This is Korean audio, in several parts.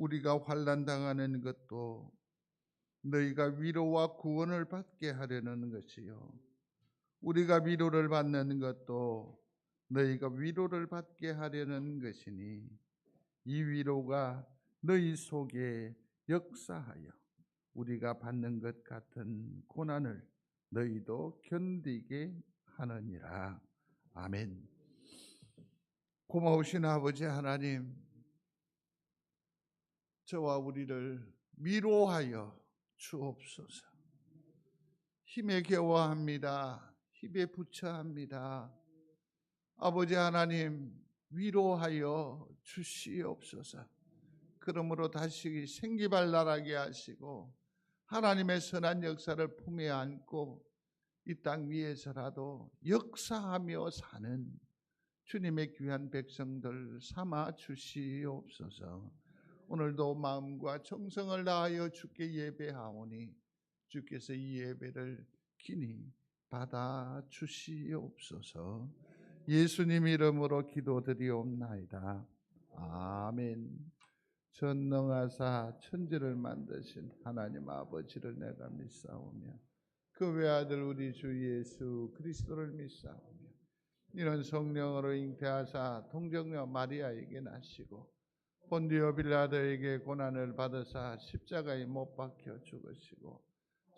우리가 환난 당하는 것도 너희가 위로와 구원을 받게 하려는 것이요, 우리가 위로를 받는 것도 너희가 위로를 받게 하려는 것이니 이 위로가 너희 속에 역사하여 우리가 받는 것 같은 고난을 너희도 견디게 하느니라. 아멘. 고마우신 아버지 하나님, 저와 우리를 위로하여 주옵소서. 힘에 겨워합니다. 힘에 부처합니다. 아버지 하나님, 위로하여 주시옵소서. 그러므로 다시 생기발랄하게 하시고 하나님의 선한 역사를 품에 안고 이 땅 위에서라도 역사하며 사는 주님의 귀한 백성들 삼아 주시옵소서. 오늘도 마음과 정성을 다하여 주께 예배하오니 주께서 이 예배를 기니 받아 주시옵소서. 예수님 이름으로 기도드리옵나이다. 아멘. 전능하사 천지를 만드신 하나님 아버지를 내가 믿사오며 그 외아들 우리 주 예수 그리스도를 믿사오며 이런 성령으로 잉태하사 동정녀 마리아에게 나시고 본디오 빌라도에게 고난을 받으사 십자가에 못 박혀 죽으시고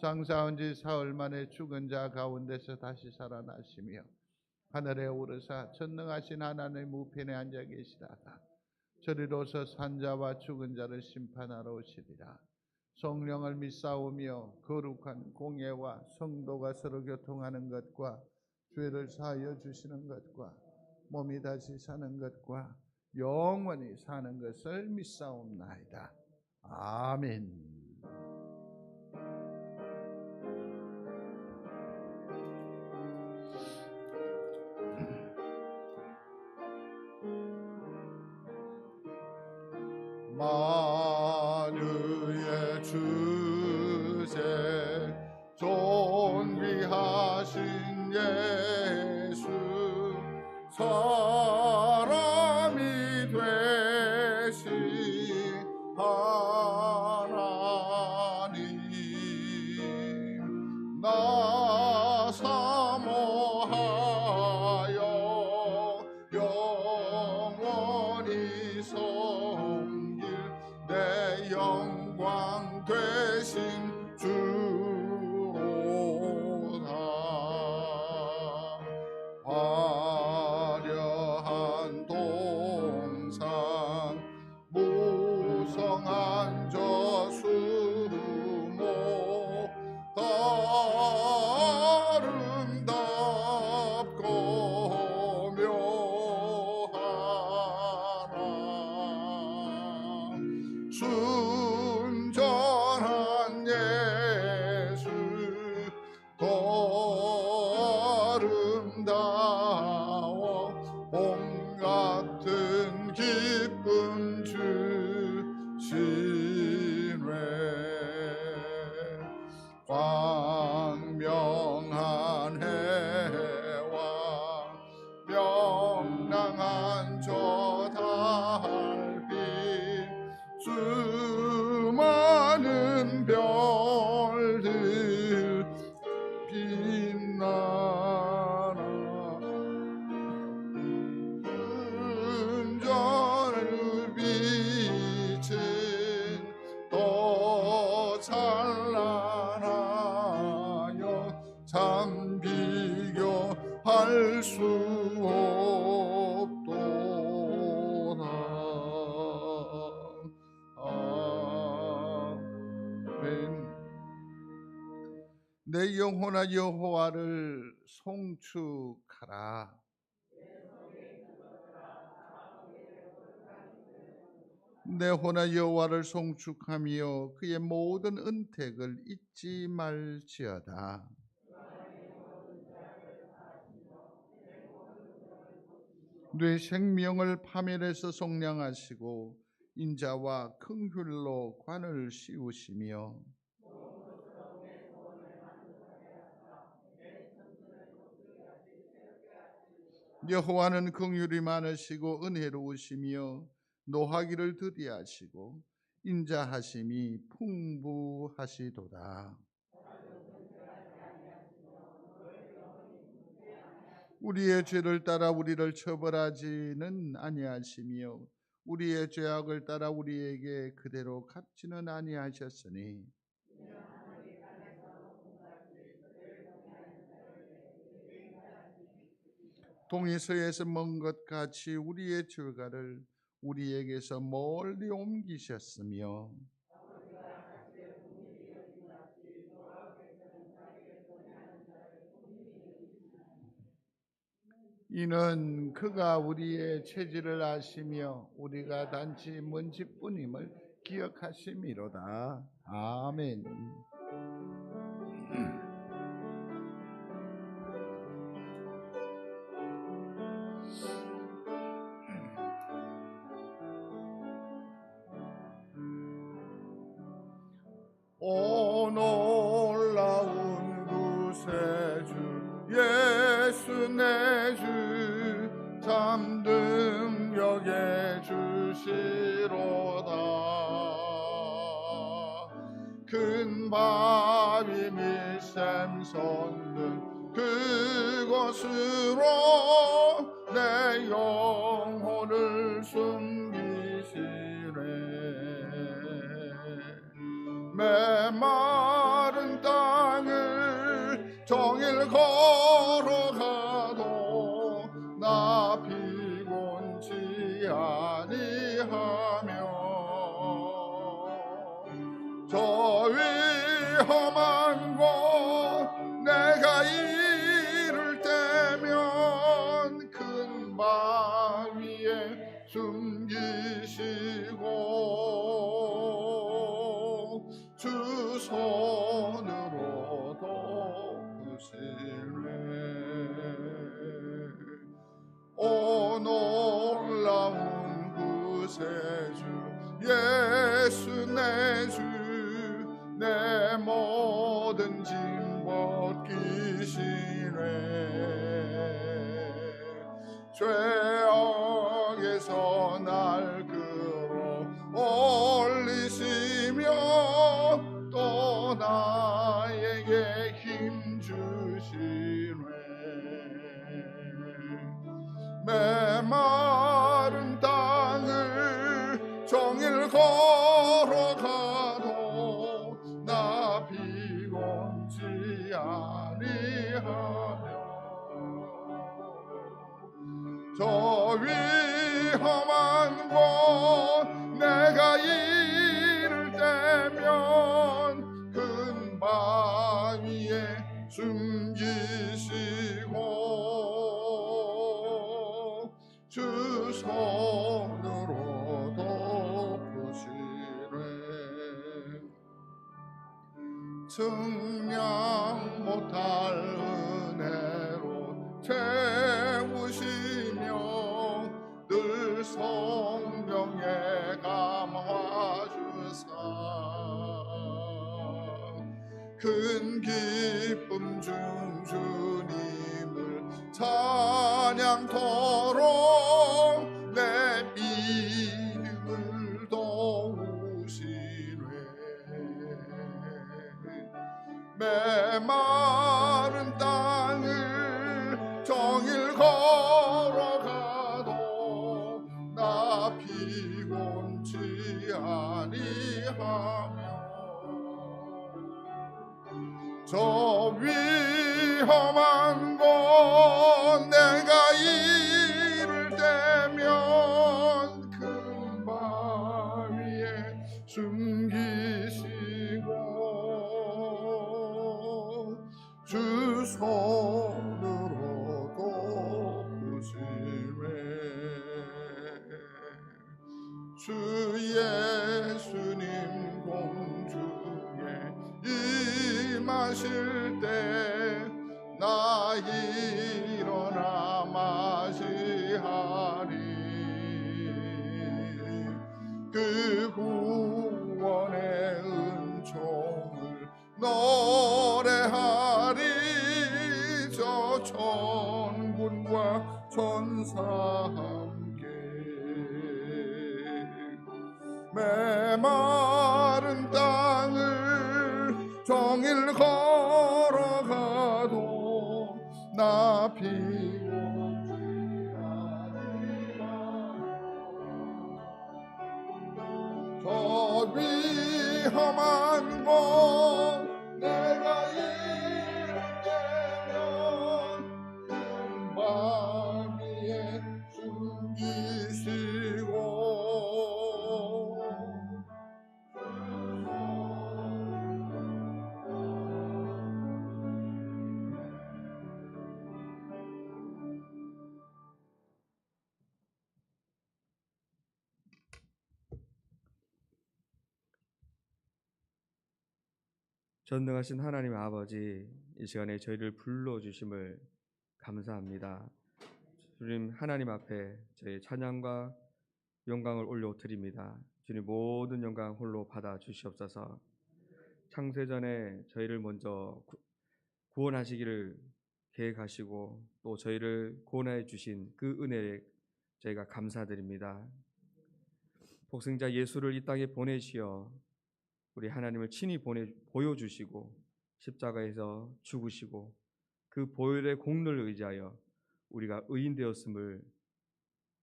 장사한 지 사흘 만에 죽은 자 가운데서 다시 살아나시며 하늘에 오르사 전능하신 하나님의 우편에 앉아 계시다가 저리로서 산자와 죽은 자를 심판하러 오시리라. 성령을 믿사오며 거룩한 공예와 성도가 서로 교통하는 것과 죄를 사하여 주시는 것과 몸이 다시 사는 것과 영원히 사는 것을 믿사옵나이다. 아멘. 만유의 주제 존귀하신 예수 사람이 되신 하나님 나 사모하여 영원히 섬길 내 영광 되신 주로다. 화려한 동상 무성한 저수목 아름답고 묘하라. 순전한 예수 더 아름다워 봄 같은 기쁨 주시네. 광명한 해와 명랑한 저 달빛 수많은 별들 빛나라. 은전의 빛은 더 찬란하여 참 비교할 수 없도다. 아멘. 내 영혼아 여호와를 송축하라. 내 혼아 여호와를 송축하며 그의 모든 은택을 잊지 말지어다. 내 생명을 파멸해서 속량하시고 인자와 긍휼로 관을 씌우시며 여호와는 긍휼이 많으시고 은혜로우시며 노하기를 더디하시고 인자하심이 풍부하시도다. 우리의 죄를 따라 우리를 처벌하지는 아니하시며 우리의 죄악을 따라 우리에게 그대로 갚지는 아니하셨으니 동이서에서 먼 것 같이 우리의 죄가를 우리에게서 멀리 옮기셨으며 이는 그가 우리의 체질을 아시며 우리가 단지 먼지뿐임을 기억하심이로다. 아멘. 오 놀라운 구세주 예수 내 주 잠든 여겨 주시로다. 큰 바위 밀샘 솟는 그곳으로 내 영혼을 숨기시네. 메마른 땅을 종일 걸어가도 나 피곤치 아니하며 저 위험한 곳 내가 이를 때면 큰 바위에 숨기시고 주 손으로 덮으시네. 오 놀라운 구세주 예수 내 주 내 모든 짐 벗기시네. 죄악에서 날 끌어 올리시며 또 나에게 힘 주시네. 메마른 땅을 종일 걸어가도 나 피곤치 아니하며 저 위험한 곳 내가 이를 때면 큰 바위에 숨기시고 주 손으로 덮으시네. 측량 못할 은혜로 채우시며 늘 성령에 감화주사 큰 기쁨 중 주님을 찬양토록 내 믿음을 도우시네. 메마른 땅을 종일 걸어가도 나 피곤치 아니하며 저 위험한 곳 내가 이를 때면 큰 바위에 숨기시고 주 손으로 덮으시네. 주 예수님 공중에 임하실 때 나 일어나 맞이하리. 그 구원의 은총을 노래하리. 저 천군과 천사 함께 메마 나 비고 저 위험한 곳 내가 이를 때면 영광 위에 숨기시고 전능하신 하나님 아버지, 이 시간에 저희를 불러주심을 감사합니다. 주님 하나님 앞에 저희 찬양과 영광을 올려드립니다. 주님 모든 영광 홀로 받아 주시옵소서. 창세전에 저희를 먼저 구원하시기를 계획하시고 또 저희를 구원해 주신 그 은혜에 저희가 감사드립니다. 독생자 예수를 이 땅에 보내시어 우리 하나님을 친히 보여주시고 십자가에서 죽으시고 그 보혈의 공로를 의지하여 우리가 의인 되었음을,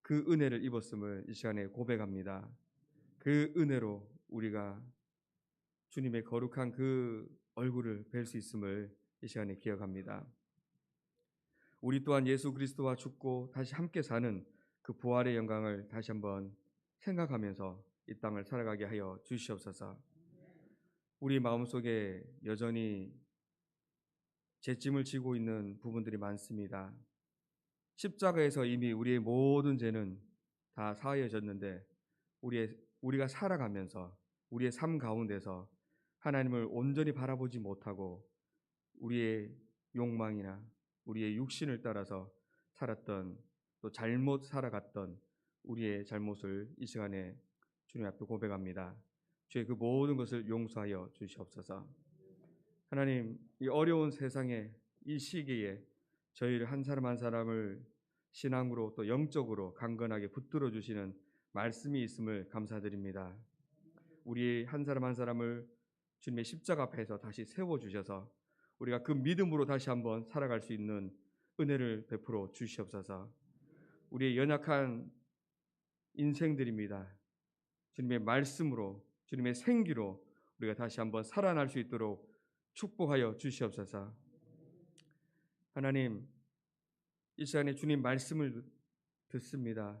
그 은혜를 입었음을 이 시간에 고백합니다. 그 은혜로 우리가 주님의 거룩한 그 얼굴을 뵐 수 있음을 이 시간에 기억합니다. 우리 또한 예수 그리스도와 죽고 다시 함께 사는 그 부활의 영광을 다시 한번 생각하면서 이 땅을 살아가게 하여 주시옵소서. 우리 마음속에 여전히 죄짐을 지고 있는 부분들이 많습니다. 십자가에서 이미 우리의 모든 죄는 다 사하여졌는데 우리가 살아가면서 우리의 삶 가운데서 하나님을 온전히 바라보지 못하고 우리의 욕망이나 우리의 육신을 따라서 살았던, 또 잘못 살아갔던 우리의 잘못을 이 시간에 주님 앞에 고백합니다. 주의 그 모든 것을 용서하여 주시옵소서. 하나님, 이 어려운 세상에 이 시기에 저희를 한 사람 한 사람을 신앙으로 또 영적으로 강건하게 붙들어 주시는 말씀이 있음을 감사드립니다. 우리 한 사람 한 사람을 주님의 십자가 앞에서 다시 세워 주셔서 우리가 그 믿음으로 다시 한번 살아갈 수 있는 은혜를 베풀어 주시옵소서. 우리의 연약한 인생들입니다. 주님의 말씀으로, 주님의 생기로 우리가 다시 한번 살아날 수 있도록 축복하여 주시옵소서. 하나님, 이 시간에 주님 말씀을 듣습니다.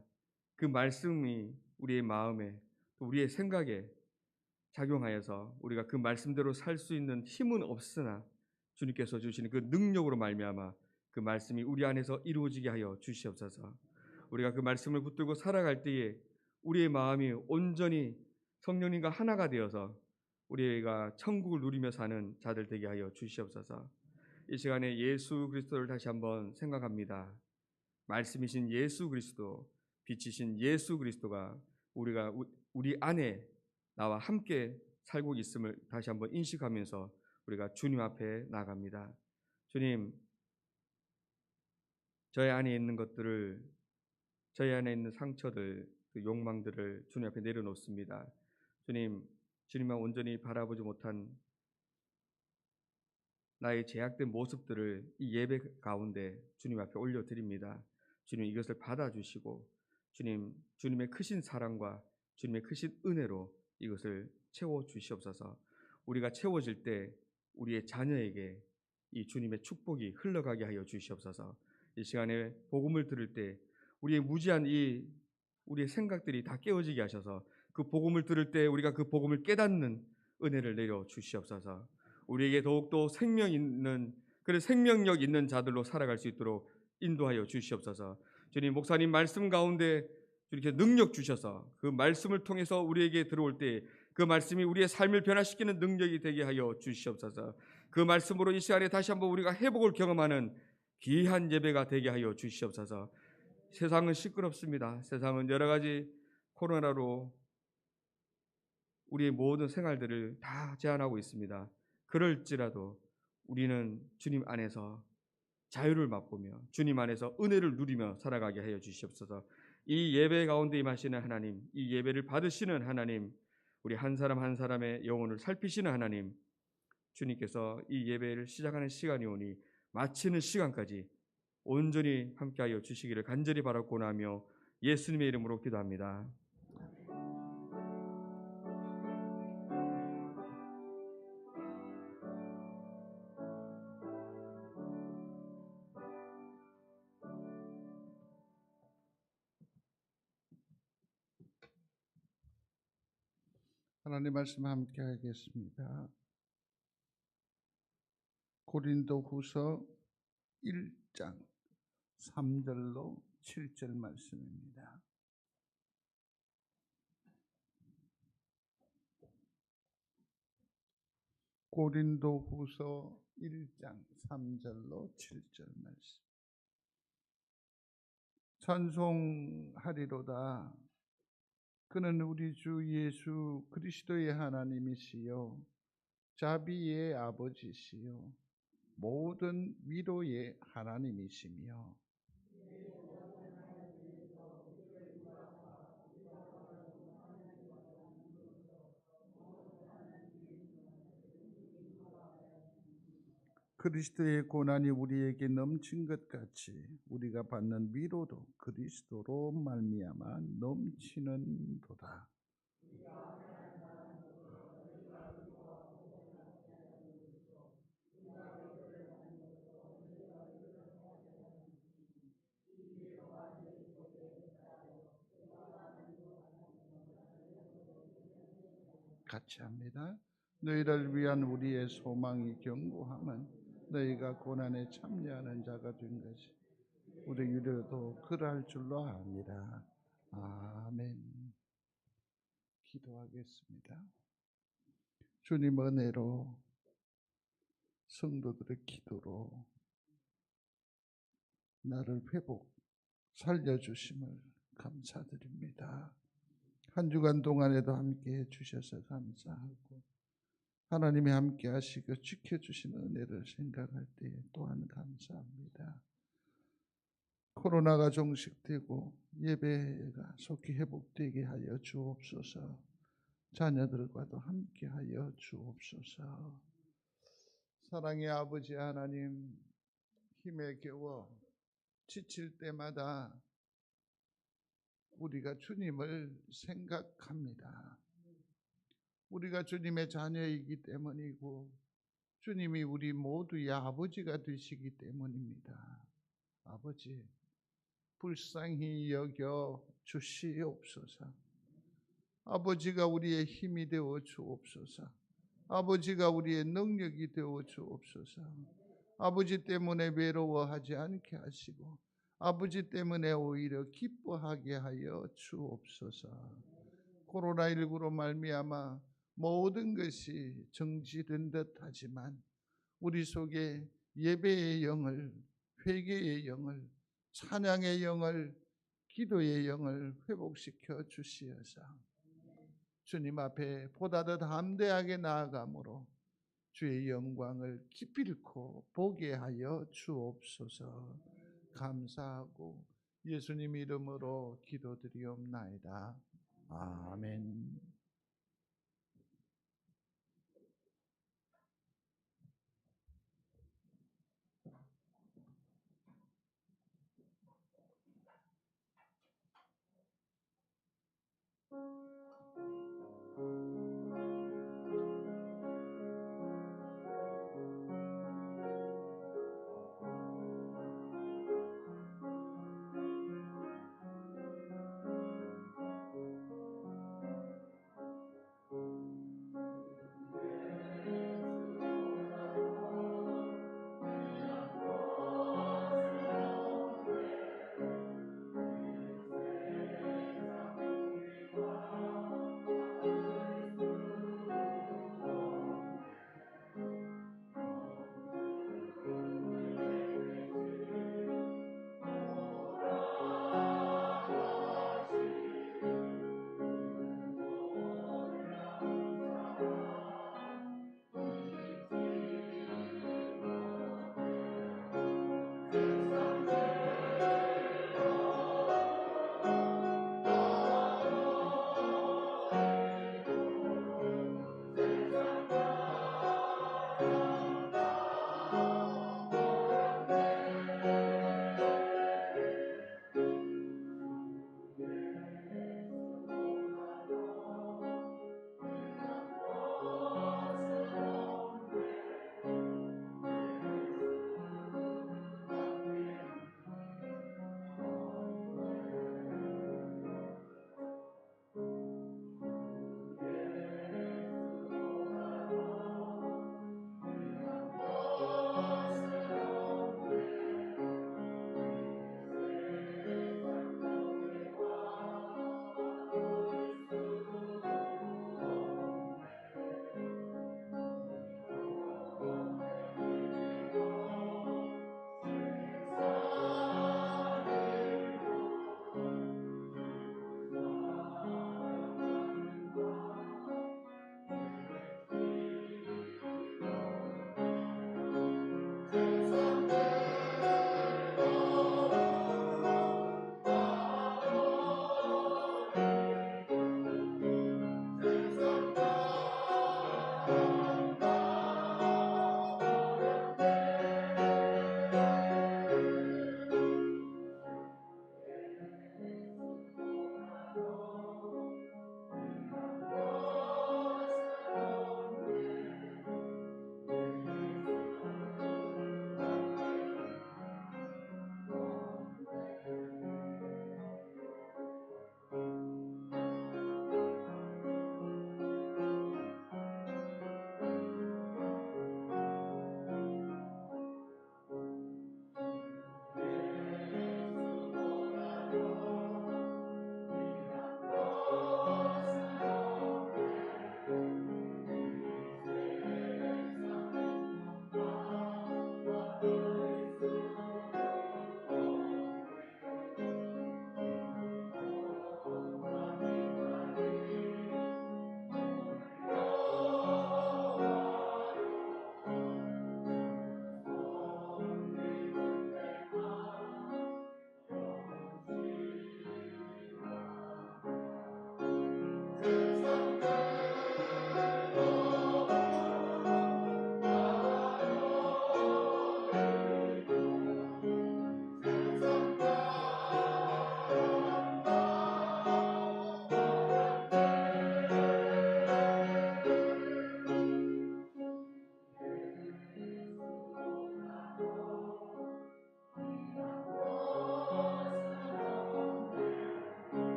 그 말씀이 우리의 마음에, 또 우리의 생각에 작용하여서 우리가 그 말씀대로 살 수 있는 힘은 없으나 주님께서 주시는 그 능력으로 말미암아 그 말씀이 우리 안에서 이루어지게 하여 주시옵소서. 우리가 그 말씀을 붙들고 살아갈 때에 우리의 마음이 온전히 성령님과 하나가 되어서 우리가 천국을 누리며 사는 자들 되게 하여 주시옵소서. 이 시간에 예수 그리스도를 다시 한번 생각합니다. 말씀이신 예수 그리스도, 빛이신 예수 그리스도가 우리 안에 나와 함께 살고 있음을 다시 한번 인식하면서 우리가 주님 앞에 나갑니다. 주님, 저희 안에 있는 것들을, 저희 안에 있는 상처들, 그 욕망들을 주님 앞에 내려놓습니다. 주님만 온전히 바라보지 못한 나의 제약된 모습들을 이 예배 가운데 주님 앞에 올려드립니다. 주님, 이것을 받아주시고 주님의 크신 사랑과 주님의 크신 은혜로 이것을 채워주시옵소서. 우리가 채워질 때 우리의 자녀에게 이 주님의 축복이 흘러가게 하여 주시옵소서. 이 시간에 복음을 들을 때 우리의 무지한 우리의 생각들이 다 깨어지게 하셔서 그 복음을 들을 때 우리가 그 복음을 깨닫는 은혜를 내려 주시옵소서. 우리에게 더욱더 생명력 있는 자들로 살아갈 수 있도록 인도하여 주시옵소서. 주님, 목사님 말씀 가운데 이렇게 능력 주셔서 그 말씀을 통해서 우리에게 들어올 때 그 말씀이 우리의 삶을 변화시키는 능력이 되게 하여 주시옵소서. 그 말씀으로 이 시간에 다시 한번 우리가 회복을 경험하는 귀한 예배가 되게 하여 주시옵소서. 세상은 시끄럽습니다. 세상은 여러 가지 코로나로 우리의 모든 생활들을 다 제한하고 있습니다. 그럴지라도 우리는 주님 안에서 자유를 맛보며 주님 안에서 은혜를 누리며 살아가게 하여 주시옵소서. 이 예배 가운데 임하시는 하나님, 이 예배를 받으시는 하나님, 우리 한 사람 한 사람의 영혼을 살피시는 하나님, 주님께서 이 예배를 시작하는 시간이 오니 마치는 시간까지 온전히 함께하여 주시기를 간절히 바라고나며 예수님의 이름으로 기도합니다. 하나님 말씀 함께 하겠습니다. 고린도후서 1장 3절로 7절 말씀입니다. 고린도후서 1장 3절로 7절 말씀. 찬송하리로다. 그는 우리 주 예수 그리스도의 하나님이시요 자비의 아버지시요 모든 위로의 하나님이시며 그리스도의 고난이 우리에게 넘친 것 같이 우리가 받는 위로도 그리스도로 말미암아 넘치는도다. 같이 합니다. 너희를 위한 우리의 소망이 견고함은 너희가 고난에 참여하는 자가 된 것이 우리 유료도 그러할 줄로 압니다. 아멘. 기도하겠습니다. 주님 은혜로 성도들의 기도로 나를 회복 살려주심을 감사드립니다. 한 주간 동안에도 함께해 주셔서 감사하고 하나님이 함께 하시고 지켜주시는 은혜를 생각할 때 또한 감사합니다. 코로나가 종식되고 예배가 속히 회복되게 하여 주옵소서. 자녀들과도 함께 하여 주옵소서. 사랑의 아버지 하나님, 힘에 겨워 지칠 때마다 우리가 주님을 생각합니다. 우리가 주님의 자녀이기 때문이고 주님이 우리 모두의 아버지가 되시기 때문입니다. 아버지, 불쌍히 여겨 주시옵소서. 아버지가 우리의 힘이 되어 주옵소서. 아버지가 우리의 능력이 되어 주옵소서. 아버지 때문에 외로워하지 않게 하시고 아버지 때문에 오히려 기뻐하게 하여 주옵소서. 코로나19로 말미암아 모든 것이 정지된 듯 하지만 우리 속에 예배의 영을, 회개의 영을, 찬양의 영을, 기도의 영을 회복시켜 주시어서 주님 앞에 보다 더 담대하게 나아감으로 주의 영광을 기필코 보게 하여 주옵소서. 감사하고 예수님 이름으로 기도드리옵나이다. 아멘.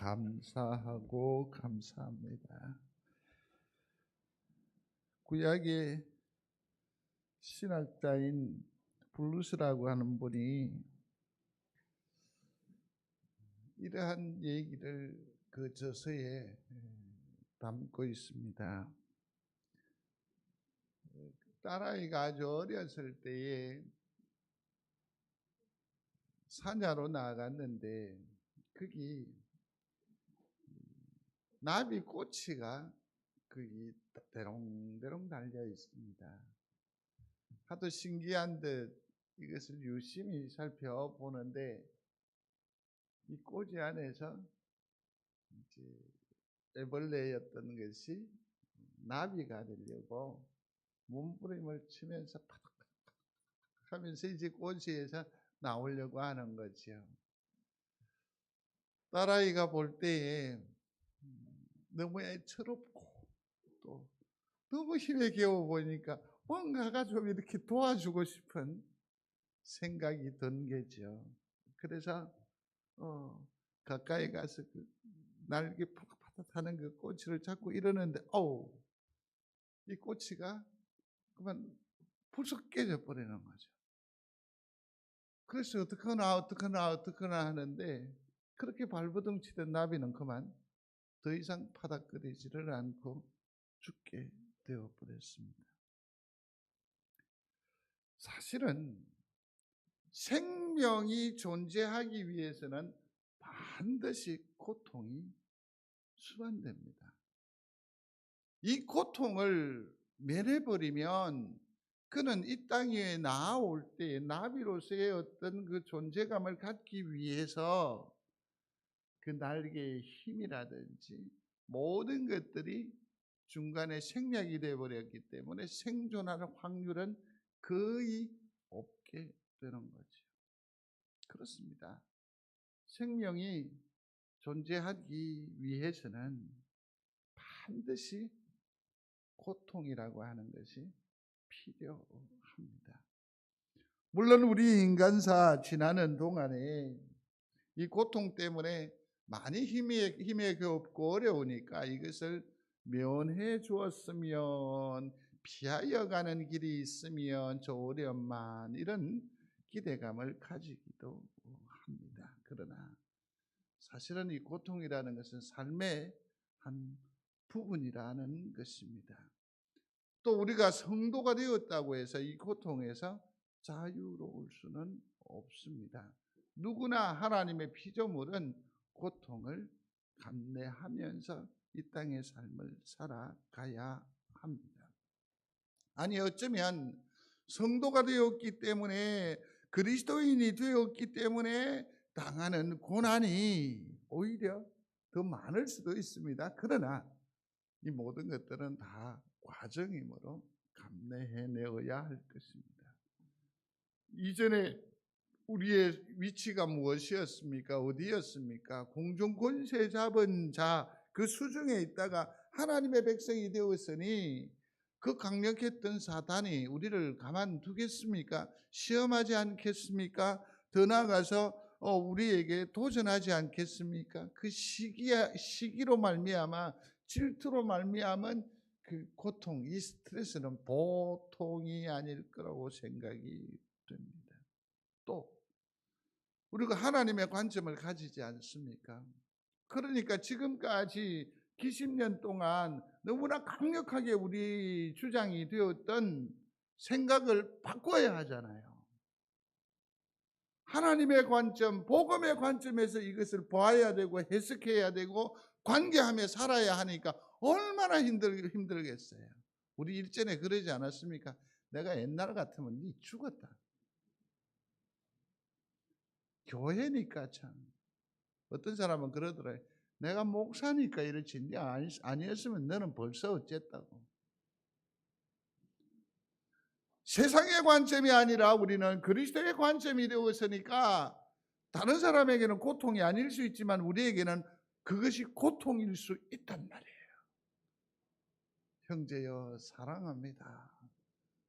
감사하고 감사합니다. 구약의 신학자인 블루스라고 하는 분이 이러한 얘기를 그 저서에 담고 있습니다. 딸아이가 아주 어렸을 때에 사냐로 나갔는데 거기 나비 꼬치가 거기 대롱대롱 달려 있습니다. 하도 신기한 듯 이것을 유심히 살펴보는데 이 꼬지 안에서 이제 애벌레였던 것이 나비가 되려고 몸부림을 치면서 파닥 하면서 이제 꼬지에서 나오려고 하는 거죠. 딸아이가 볼 때에 너무 애처롭고 또 너무 힘에 겨워 보니까 뭔가가 좀 이렇게 도와주고 싶은 생각이 든 거죠. 그래서 가까이 가서 그 날개 파닥파닥 하는 그 꼬치를 잡고 이러는데 이 꼬치가 그만 불쑥 깨져 버리는 거죠. 그래서 어떡하나 하는데 그렇게 발버둥 치던 나비는 그만 더 이상 파닥거리지를 않고 죽게 되어버렸습니다. 사실은 생명이 존재하기 위해서는 반드시 고통이 수반됩니다. 이 고통을 면해버리면 그는 이 땅 위에 나아올 때 나비로서의 어떤 그 존재감을 갖기 위해서 그 날개의 힘이라든지 모든 것들이 중간에 생략이 되어버렸기 때문에 생존하는 확률은 거의 없게 되는 거죠. 그렇습니다. 생명이 존재하기 위해서는 반드시 고통이라고 하는 것이 필요합니다. 물론 우리 인간사 지나는 동안에 이 고통 때문에 많이 힘에 없고 어려우니까 이것을 면해 주었으면, 피하여 가는 길이 있으면 좋으련만, 이런 기대감을 가지기도 합니다. 그러나 사실은 이 고통이라는 것은 삶의 한 부분이라는 것입니다. 또 우리가 성도가 되었다고 해서 이 고통에서 자유로울 수는 없습니다. 누구나 하나님의 피조물은 고통을 감내하면서 이 땅의 삶을 살아가야 합니다. 아니 어쩌면 성도가 되었기 때문에, 그리스도인이 되었기 때문에 당하는 고난이 오히려 더 많을 수도 있습니다. 그러나 이 모든 것들은 다 과정이므로 감내해내어야 할 것입니다. 이전에 우리의 위치가 무엇이었습니까? 어디였습니까? 공중 권세 잡은 자 그 수중에 있다가 하나님의 백성이 되었으니 그 강력했던 사단이 우리를 가만두겠습니까? 시험하지 않겠습니까? 더 나아가서 우리에게 도전하지 않겠습니까? 그 시기로 말미암아, 질투로 말미암은 그 고통, 이 스트레스는 보통이 아닐 거라고 생각이 됩니다. 또 우리가 하나님의 관점을 가지지 않습니까? 그러니까 지금까지 기십년 동안 너무나 강력하게 우리 주장이 되었던 생각을 바꿔야 하잖아요. 하나님의 관점, 복음의 관점에서 이것을 봐야 되고 해석해야 되고 관계하며 살아야 하니까 얼마나 힘들겠어요. 우리 일전에 그러지 않았습니까? 내가 옛날 같으면 니 죽었다. 교회니까 참. 어떤 사람은 그러더라고요. 내가 목사니까 이렇지, 아니었으면 너는 벌써 어쨌다고. 세상의 관점이 아니라 우리는 그리스도의 관점이 되었으니까 다른 사람에게는 고통이 아닐 수 있지만 우리에게는 그것이 고통일 수 있단 말이에요. 형제여, 사랑합니다.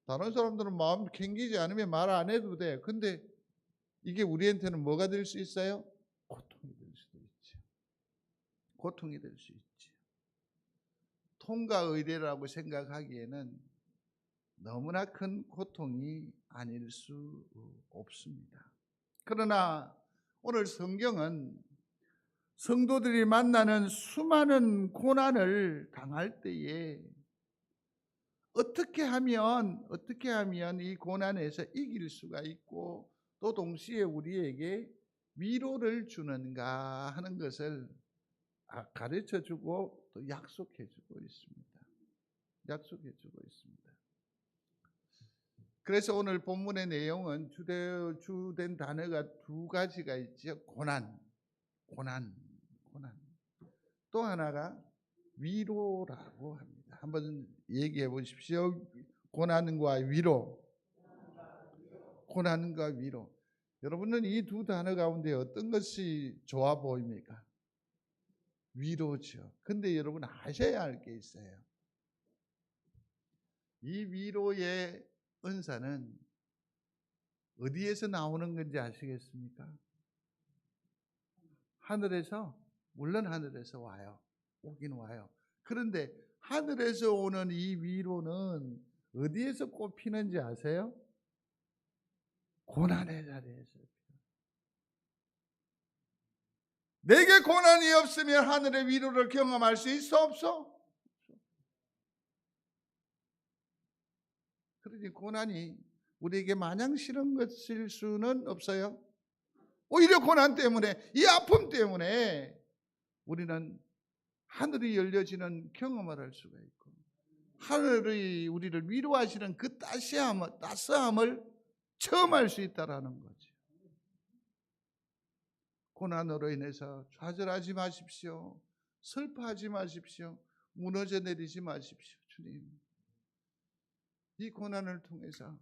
다른 사람들은 마음 캥기지 않으면 말 안 해도 돼. 근데 이게 우리한테는 뭐가 될 수 있어요? 고통이 될 수도 있죠. 고통이 될 수 있지. 통과 의례라고 생각하기에는 너무나 큰 고통이 아닐 수 없습니다. 그러나 오늘 성경은 성도들이 만나는 수많은 고난을 당할 때에 어떻게 하면 이 고난에서 이길 수가 있고 또 동시에 우리에게 위로를 주는가 하는 것을 가르쳐 주고 또 약속해 주고 있습니다. 약속해 주고 있습니다. 그래서 오늘 본문의 내용은 주된 단어가 두 가지가 있죠. 고난. 또 하나가 위로라고 합니다. 한번 얘기해 보십시오. 고난과 위로. 고난과 위로. 여러분은 이 두 단어 가운데 어떤 것이 좋아 보입니까? 위로죠. 근데 여러분 아셔야 할 게 있어요. 이 위로의 은사는 어디에서 나오는 건지 아시겠습니까? 하늘에서, 물론 하늘에서 와요. 오긴 와요. 그런데 하늘에서 오는 이 위로는 어디에서 꽃피는지 아세요? 고난의 자리에서. 내게 고난이 없으면 하늘의 위로를 경험할 수 있어 없어? 그러니 고난이 우리에게 마냥 싫은 것일 수는 없어요. 오히려 고난 때문에, 이 아픔 때문에 우리는 하늘이 열려지는 경험을 할 수가 있고 하늘이 우리를 위로하시는 그 따스함을 체험할 수 있다라는 거죠. 고난으로 인해서 좌절하지 마십시오. 슬퍼하지 마십시오. 무너져 내리지 마십시오. 주님, 이 고난을 통해서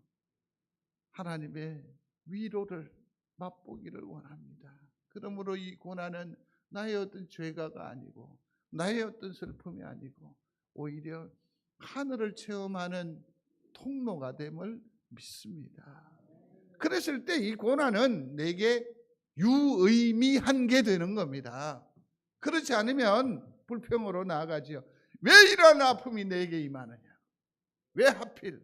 하나님의 위로를 맛보기를 원합니다. 그러므로 이 고난은 나의 어떤 죄가가 아니고 나의 어떤 슬픔이 아니고 오히려 하늘을 체험하는 통로가 됨을 믿습니다. 그랬을 때 이 고난은 내게 유의미한 게 되는 겁니다. 그렇지 않으면 불평으로 나아가지요. 왜 이런 아픔이 내게 임하느냐? 왜 하필?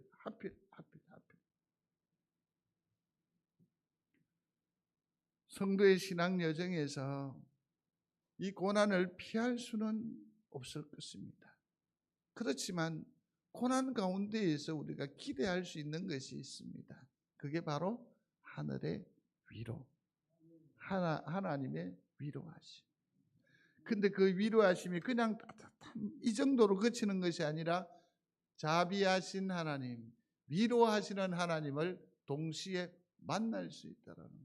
성도의 신앙 여정에서 이 고난을 피할 수는 없을 것입니다. 그렇지만 고난 가운데에서 우리가 기대할 수 있는 것이 있습니다. 그게 바로 하늘의 위로, 하나님의 위로하심. 근데 그 위로하심이 그냥 이 정도로 그치는 것이 아니라 자비하신 하나님, 위로하시는 하나님을 동시에 만날 수 있다는 거죠.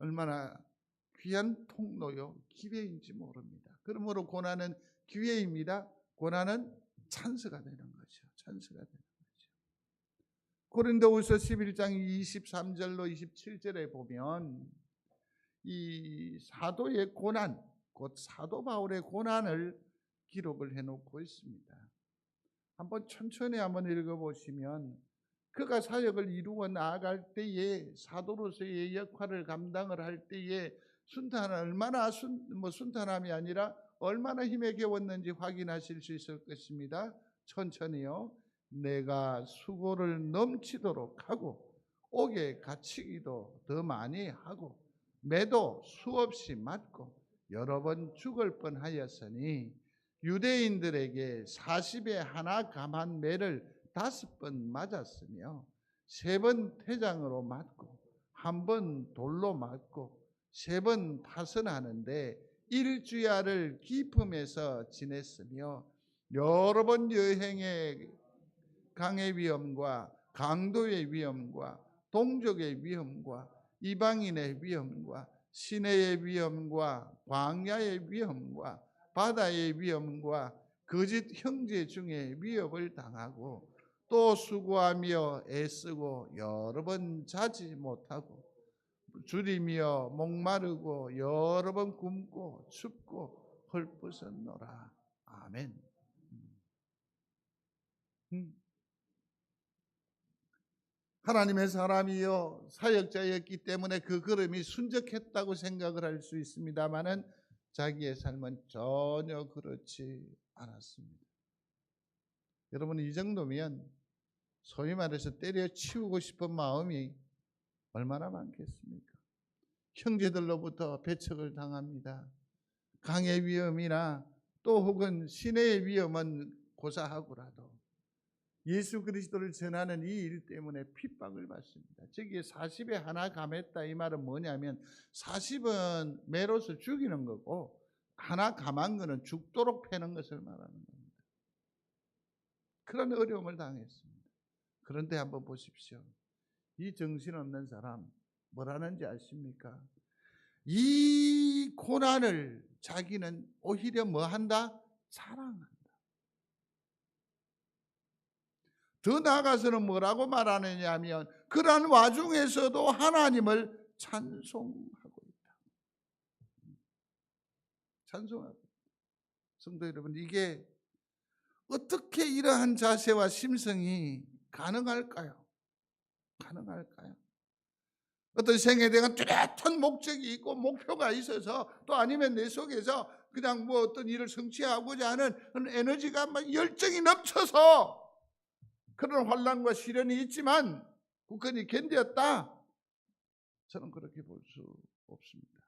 얼마나 귀한 통로요, 기회인지 모릅니다. 그러므로 고난은 기회입니다. 고난은 찬스가 되는 거죠. 찬스가 되는 거죠. 고린도후서 11장 23절로 27절에 보면 이 사도의 고난, 곧 사도 바울의 고난을 기록을 해놓고 있습니다. 한번 천천히 한번 읽어보시면 그가 사역을 이루어 나아갈 때에 사도로서의 역할을 감당을 할 때에 얼마나 순탄함이 아니라 얼마나 힘에 겨웠는지 확인하실 수 있을 것입니다. 천천히요. 내가 수고를 넘치도록 하고 옥에 갇히기도 더 많이 하고 매도 수없이 맞고 여러 번 죽을 뻔하였으니 유대인들에게 40에 하나 감한 매를 5번 맞았으며 3번 태장으로 맞고 1번 돌로 맞고 3번 파선하는데 일주야를 기품에서 지냈으며 여러 번 여행의 강의 위험과 강도의 위험과 동족의 위험과 이방인의 위험과 시내의 위험과 광야의 위험과 바다의 위험과 거짓 형제 중에 위협을 당하고 또 수고하며 애쓰고 여러 번 자지 못하고 줄이며 목마르고 여러 번 굶고 춥고 헐벗었노라. 아멘. 하나님의 사람이요 사역자였기 때문에 그 걸음이 순적했다고 생각을 할 수 있습니다마는 자기의 삶은 전혀 그렇지 않았습니다. 여러분, 이 정도면 소위 말해서 때려치우고 싶은 마음이 얼마나 많겠습니까? 형제들로부터 배척을 당합니다. 강의 위험이나 또 혹은 시내의 위험은 고사하고라도 예수 그리스도를 전하는 이 일 때문에 핍박을 받습니다. 저기에 40에 하나 감했다 이 말은 뭐냐면 40은 메롯을 죽이는 거고 하나 감한 거는 죽도록 패는 것을 말하는 겁니다. 그런 어려움을 당했습니다. 그런데 한번 보십시오. 이 정신없는 사람 뭐라는지 아십니까? 이 고난을 자기는 오히려 뭐한다? 사랑한다. 더 나아가서는 뭐라고 말하느냐 하면 그러한 와중에서도 하나님을 찬송하고 있다. 찬송하고 있다. 성도 여러분, 이게 어떻게 이러한 자세와 심성이 가능할까요? 가능할까요? 어떤 생에 대한 뚜렷한 목적이 있고 목표가 있어서 또 아니면 내 속에서 그냥 뭐 어떤 일을 성취하고자 하는 그런 에너지가 막 열정이 넘쳐서 그런 환난과 시련이 있지만 굳건히 견뎠다. 저는 그렇게 볼 수 없습니다.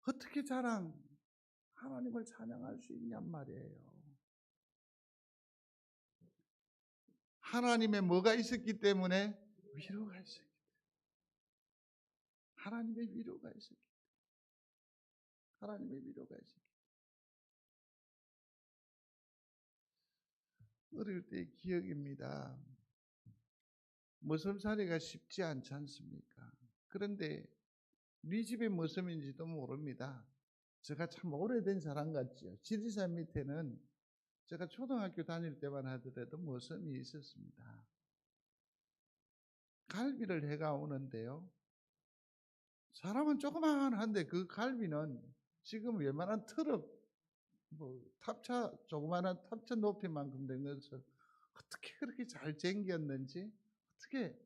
어떻게 하나님을 찬양할 수 있냔 말이에요. 하나님의 뭐가 있었기 때문에? 위로가 있었기 때문에. 하나님의 위로가 있었기 때문에. 하나님의 위로가 있었기 때문에. 어릴 때 기억입니다. 머슴살이가 쉽지 않지 않습니까? 그런데 우리 집의 머슴인지도 모릅니다. 제가 참 오래된 사람 같지요. 지리산 밑에는 제가 초등학교 다닐 때만 하더라도 머슴이 있었습니다. 갈비를 해가 오는데요. 사람은 조그만한데 그 갈비는 지금 웬만한 트럭, 탑차, 조그만한 탑차 높이만큼 된 것을 어떻게 그렇게 잘 쟁겼는지, 어떻게,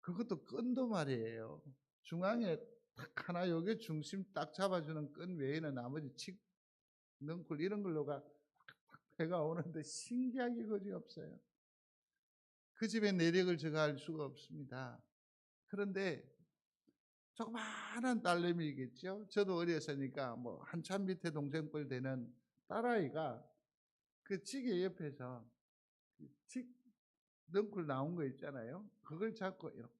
그것도 끈도 말이에요. 중앙에 딱 하나 여기 중심 딱 잡아주는 끈 외에는 나머지 칙, 넝쿨 이런 걸로가 배가 오는데 신기하게 그지 없어요. 그 집의 내력을 제가 알 수가 없습니다. 그런데 조그마한 딸내미겠죠. 저도 어렸으니까 뭐 한참 밑에 동생뻘 되는 딸아이가 그 찌개 옆에서 칙 넝쿨 나온 거 있잖아요. 그걸 잡고 이렇게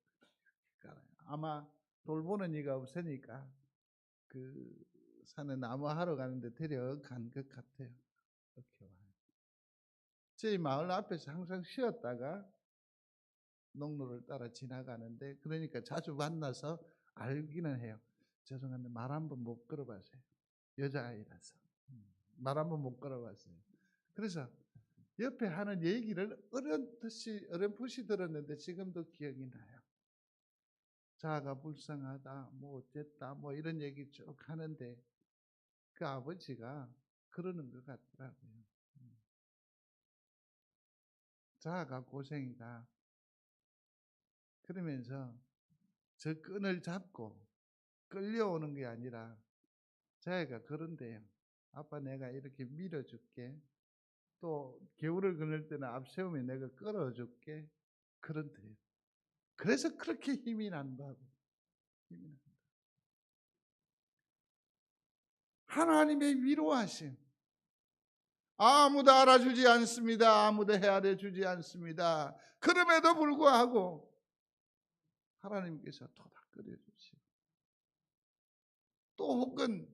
깔아요. 아마 돌보는 이가 없으니까 그 산에 나무 하러 가는데 데려간 것 같아요. 이렇게 와요. 저희 마을 앞에서 항상 쉬었다가 농로를 따라 지나가는데 그러니까 자주 만나서 알기는 해요. 죄송한데 말 한번 못 걸어봤어요. 여자아이라서 말 한번 못 걸어봤어요. 그래서 옆에 하는 얘기를 어렴풋이 들었는데 지금도 기억이 나요. 자아가 불쌍하다, 뭐 어쨌다, 뭐 이런 얘기 쭉 하는데 그 아버지가 그러는 것 같더라고요. 자아가 고생이다. 그러면서 저 끈을 잡고 끌려오는 게 아니라 자기가 그런데요. 아빠 내가 이렇게 밀어줄게. 또 겨울을 그늘 때는 앞세우면 내가 끌어줄게. 그런데요. 그래서 그렇게 힘이 난다고. 힘이 난다. 하나님의 위로하심. 아무도 알아주지 않습니다. 아무도 헤아려 주지 않습니다. 그럼에도 불구하고 하나님께서 토닥거려 주시고 또 혹은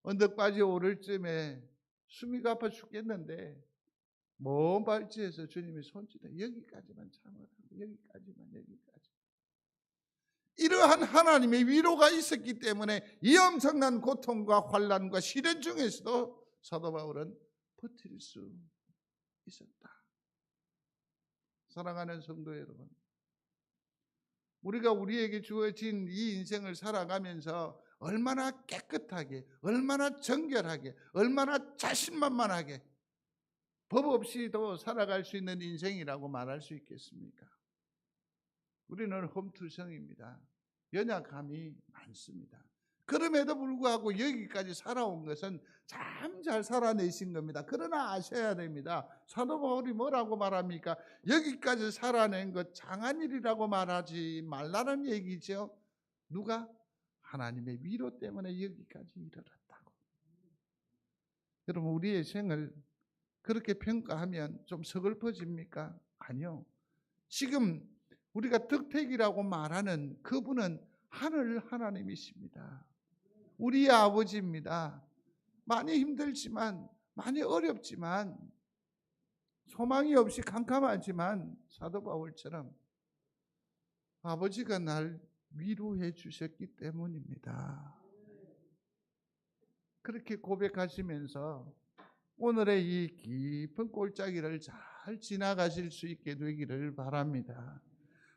언덕바지에 오를 쯤에 숨이 가빠 죽겠는데 먼 발치에서 주님이 손짓해 여기까지만 참으라고 여기까지만 이러한 하나님의 위로가 있었기 때문에 이 엄청난 고통과 환난과 시련 중에서도 사도 바울은 버틸 수 있었다. 사랑하는 성도 여러분, 우리가 우리에게 주어진 이 인생을 살아가면서 얼마나 깨끗하게, 얼마나 정결하게, 얼마나 자신만만하게 법 없이도 살아갈 수 있는 인생이라고 말할 수 있겠습니까? 우리는 험투성입니다. 연약함이 많습니다. 그럼에도 불구하고 여기까지 살아온 것은 참 잘 살아내신 겁니다. 그러나 아셔야 됩니다. 사도 바울이 뭐라고 말합니까? 여기까지 살아낸 것 장한 일이라고 말하지 말라는 얘기죠. 누가? 하나님의 위로 때문에 여기까지 이르렀다고. 여러분, 우리의 생을 그렇게 평가하면 좀 서글퍼집니까? 아니요. 지금 우리가 덕택이라고 말하는 그분은 하늘 하나님이십니다. 우리의 아버지입니다. 많이 힘들지만, 많이 어렵지만, 소망이 없이 캄캄하지만 사도 바울처럼 아버지가 날 위로해 주셨기 때문입니다. 그렇게 고백하시면서 오늘의 이 깊은 골짜기를 잘 지나가실 수 있게 되기를 바랍니다.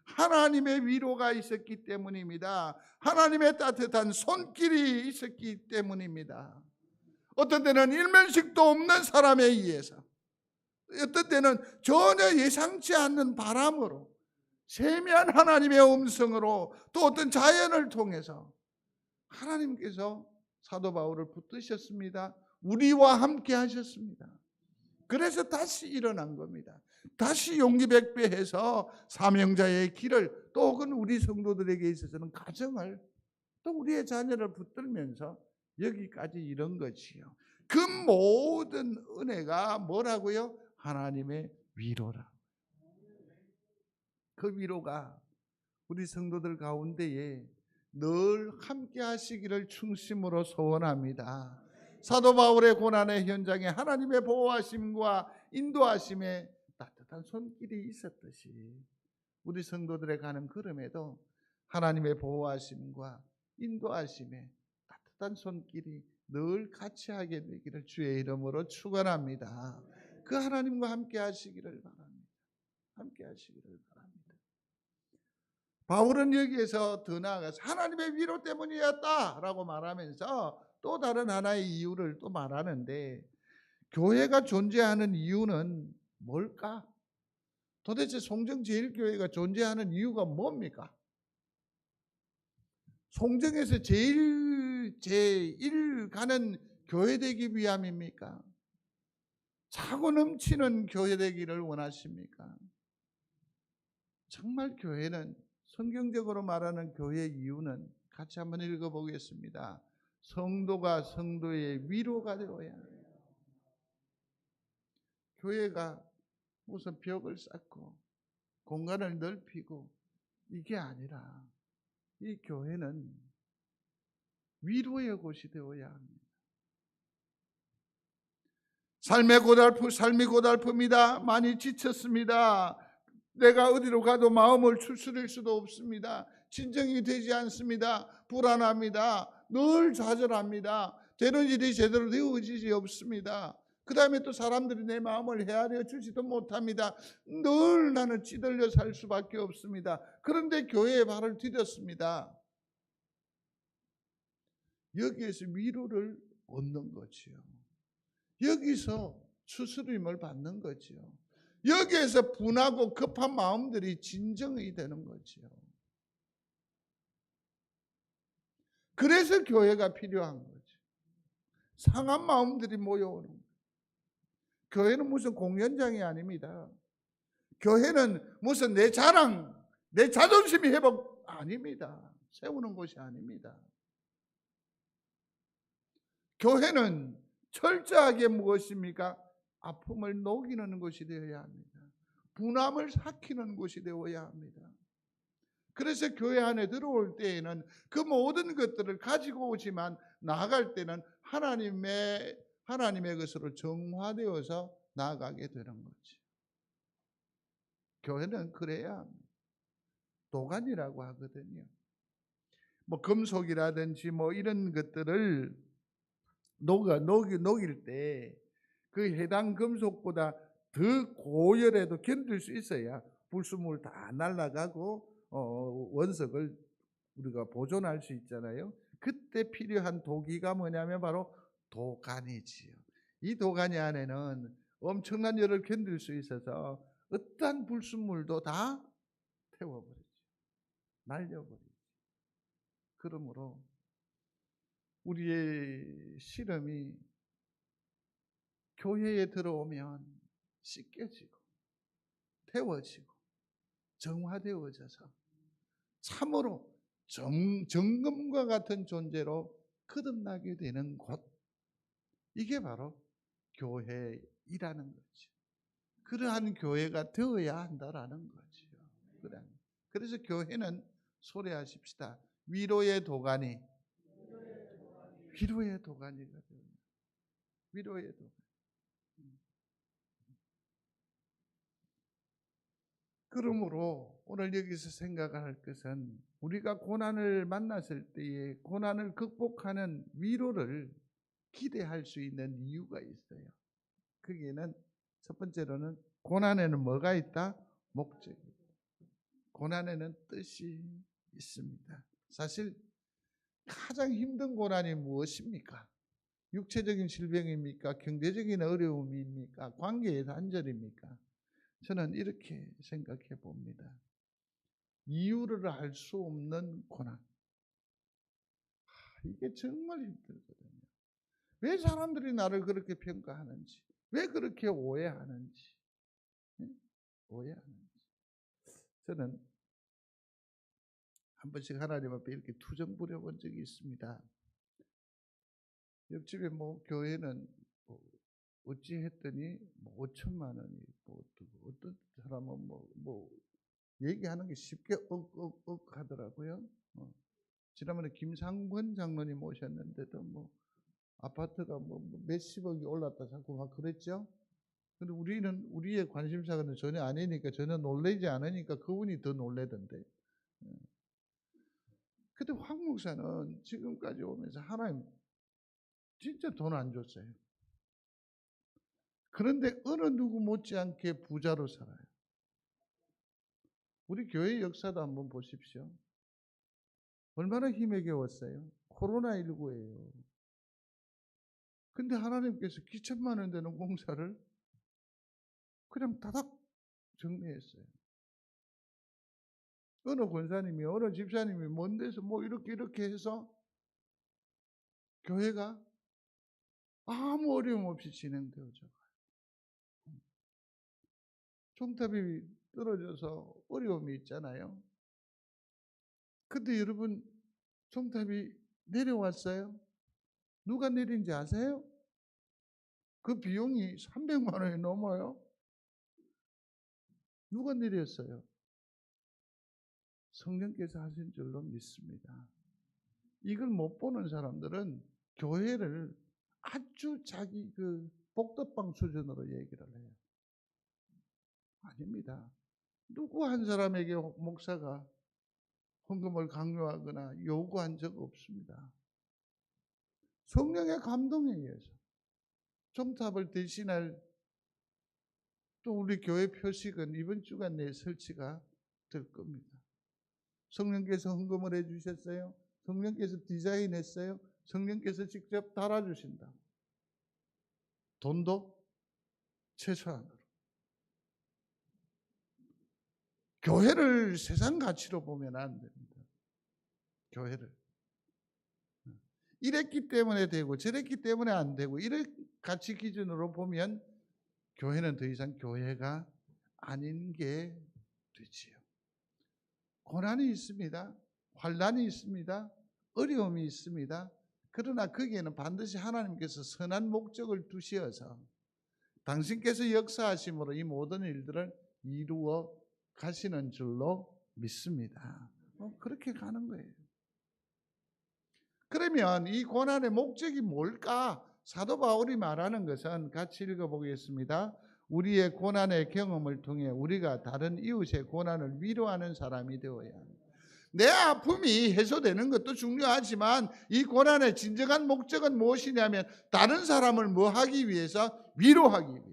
하나님의 위로가 있었기 때문입니다. 하나님의 따뜻한 손길이 있었기 때문입니다. 어떤 때는 일면식도 없는 사람에 의해서, 어떤 때는 전혀 예상치 않는 바람으로, 세미한 하나님의 음성으로, 또 어떤 자연을 통해서 하나님께서 사도 바울을 붙드셨습니다. 우리와 함께 하셨습니다. 그래서 다시 일어난 겁니다. 다시 용기 백배해서 사명자의 길을, 또 혹은 우리 성도들에게 있어서는 가정을, 또 우리의 자녀를 붙들면서 여기까지 이런 것이요. 그 모든 은혜가 뭐라고요? 하나님의 위로라. 그 위로가 우리 성도들 가운데에 늘 함께 하시기를 충심으로 소원합니다. 사도 바울의 고난의 현장에 하나님의 보호하심과 인도하심에 따뜻한 손길이 있었듯이 우리 성도들의 가는 걸음에도 하나님의 보호하심과 인도하심에 따뜻한 손길이 늘 같이 하게 되기를 주의 이름으로 축원합니다. 그 하나님과 함께 하시기를 바랍니다. 함께 하시기를 바랍니다. 바울은 여기에서 더 나아가서 하나님의 위로 때문이었다라고 말하면서 또 다른 하나의 이유를 또 말하는데, 교회가 존재하는 이유는 뭘까? 도대체 송정제일교회가 존재하는 이유가 뭡니까? 송정에서 제일 가는 교회 되기 위함입니까? 차고 넘치는 교회 되기를 원하십니까? 정말 교회는, 성경적으로 말하는 교회의 이유는 같이 한번 읽어보겠습니다. 성도가 성도의 위로가 되어야 해요. 교회가 무슨 벽을 쌓고 공간을 넓히고 이게 아니라 이 교회는 위로의 곳이 되어야 합니다. 삶이 고달픕니다. 많이 지쳤습니다. 내가 어디로 가도 마음을 추스릴 수도 없습니다. 진정이 되지 않습니다. 불안합니다. 늘 좌절합니다. 되는 일이 제대로 되어지지 없습니다. 그 다음에 또 사람들이 내 마음을 헤아려 주지도 못합니다. 늘 나는 찌들려 살 수밖에 없습니다. 그런데 교회에 발을 디뎠습니다. 여기에서 위로를 얻는 거지요. 여기서 추스림을 받는 거지요. 여기에서 분하고 급한 마음들이 진정이 되는 거지요. 그래서 교회가 필요한 거죠. 상한 마음들이 모여오는 거예요. 교회는 무슨 공연장이 아닙니다. 교회는 무슨 내 자랑, 내 자존심이 회복 아닙니다. 세우는 곳이 아닙니다. 교회는 철저하게 무엇입니까? 아픔을 녹이는 곳이 되어야 합니다. 분함을 삭히는 곳이 되어야 합니다. 그래서 교회 안에 들어올 때에는 그 모든 것들을 가지고 오지만 나아갈 때는 하나님의 것으로 정화되어서 나아가게 되는 거지. 교회는 그래야 합니다. 도관이라고 하거든요. 뭐 금속이라든지 뭐 이런 것들을 녹일 때 그 해당 금속보다 더 고열에도 견딜 수 있어야 불순물 다 날아가고 원석을 우리가 보존할 수 있잖아요. 그때 필요한 도기가 뭐냐면 바로 도간이지요. 이 도가니 안에는 엄청난 열을 견딜 수 있어서 어떠한 불순물도 다 태워버리죠. 날려버리죠. 그러므로 우리의 실험이 교회에 들어오면 씻겨지고 태워지고 정화되어져서 참으로 정금과 같은 존재로 거듭나게 되는 곳, 이게 바로 교회이라는 거죠. 그러한 교회가 되어야 한다라는 거죠. 그래서 교회는 소리하십시다. 위로의 도가니, 위로의 도가니가 됩니다. 위로의 도가니. 그러므로 오늘 여기서 생각할 것은 우리가 고난을 만났을 때에 고난을 극복하는 위로를 기대할 수 있는 이유가 있어요. 거기에는 첫 번째로는 고난에는 뭐가 있다? 목적이 있다. 고난에는 뜻이 있습니다. 사실 가장 힘든 고난이 무엇입니까? 육체적인 질병입니까? 경제적인 어려움입니까? 관계의 단절입니까? 저는 이렇게 생각해 봅니다. 이유를 알 수 없는 고난. 이게 정말 힘들거든요. 왜 사람들이 나를 그렇게 평가하는지, 왜 그렇게 오해하는지, 오해하는지. 저는 한 번씩 하나님 앞에 이렇게 투정 부려본 적이 있습니다. 옆집에 교회는 어찌 했더니 5천만 원이 어떤 사람은 얘기하는 게 쉽게 억 하더라고요. 지난번에 김상권 장로님 오셨는데도 아파트가 몇십억이 올랐다 자꾸 막 그랬죠. 근데 우리는 우리의 관심사가 전혀 아니니까 전혀 놀라지 않으니까 그분이 더 놀라던데. 근데 황 목사는 지금까지 오면서 하나님 진짜 돈 안 줬어요. 그런데 어느 누구 못지않게 부자로 살아요. 우리 교회 역사도 한번 보십시오. 얼마나 힘에 겨웠어요. 코로나19예요. 근데 하나님께서 기천만 원 되는 공사를 그냥 다닥 정리했어요. 어느 권사님이 어느 집사님이 먼 데서 이렇게 해서 교회가 아무 어려움 없이 진행되어져. 종탑이 떨어져서 어려움이 있잖아요. 근데 여러분, 종탑이 내려왔어요. 누가 내린지 아세요? 그 비용이 300만 원이 넘어요. 누가 내렸어요? 성령께서 하신 줄로 믿습니다. 이걸 못 보는 사람들은 교회를 아주 자기 복덕방 수준으로 얘기를 해요. 아닙니다. 누구 한 사람에게 목사가 헌금을 강요하거나 요구한 적 없습니다. 성령의 감동에 의해서 종탑을 대신할 또 우리 교회 표식은 이번 주간 내에 설치가 될 겁니다. 성령께서 헌금을 해주셨어요. 성령께서 디자인했어요. 성령께서 직접 달아주신다. 돈도 최소한으로. 교회를 세상 가치로 보면 안 됩니다. 교회를. 이랬기 때문에 되고 저랬기 때문에 안 되고 이런 가치 기준으로 보면 교회는 더 이상 교회가 아닌 게 되지요. 고난이 있습니다. 환난이 있습니다. 어려움이 있습니다. 그러나 거기에는 반드시 하나님께서 선한 목적을 두시어서 당신께서 역사하심으로 이 모든 일들을 이루어 가시는 줄로 믿습니다. 그렇게 가는 거예요. 그러면 이 고난의 목적이 뭘까? 사도 바울이 말하는 것은 같이 읽어보겠습니다. 우리의 고난의 경험을 통해 우리가 다른 이웃의 고난을 위로하는 사람이 되어야 합니다. 내 아픔이 해소되는 것도 중요하지만 이 고난의 진정한 목적은 무엇이냐면 다른 사람을 뭐 하기 위해서? 위로하기 위해서.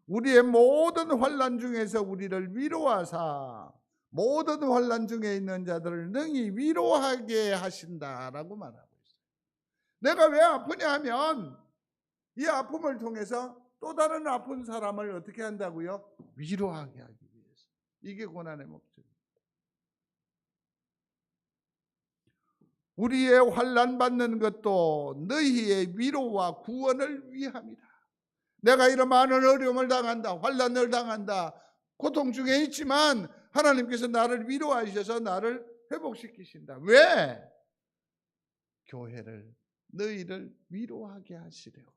우리의 모든 환난 중에서 우리를 위로하사 모든 환난 중에 있는 자들을 능히 위로하게 하신다라고 말하고 있어요. 내가 왜 아프냐 하면 이 아픔을 통해서 또 다른 아픈 사람을 어떻게 한다고요? 위로하게 하기 위해서. 이게 고난의 목적입니다. 우리의 환난 받는 것도 너희의 위로와 구원을 위함이다. 내가 이런 많은 어려움을 당한다, 환난을 당한다, 고통 중에 있지만 하나님께서 나를 위로하셔서 나를 회복시키신다. 왜? 교회를, 너희를 위로하게 하시려고.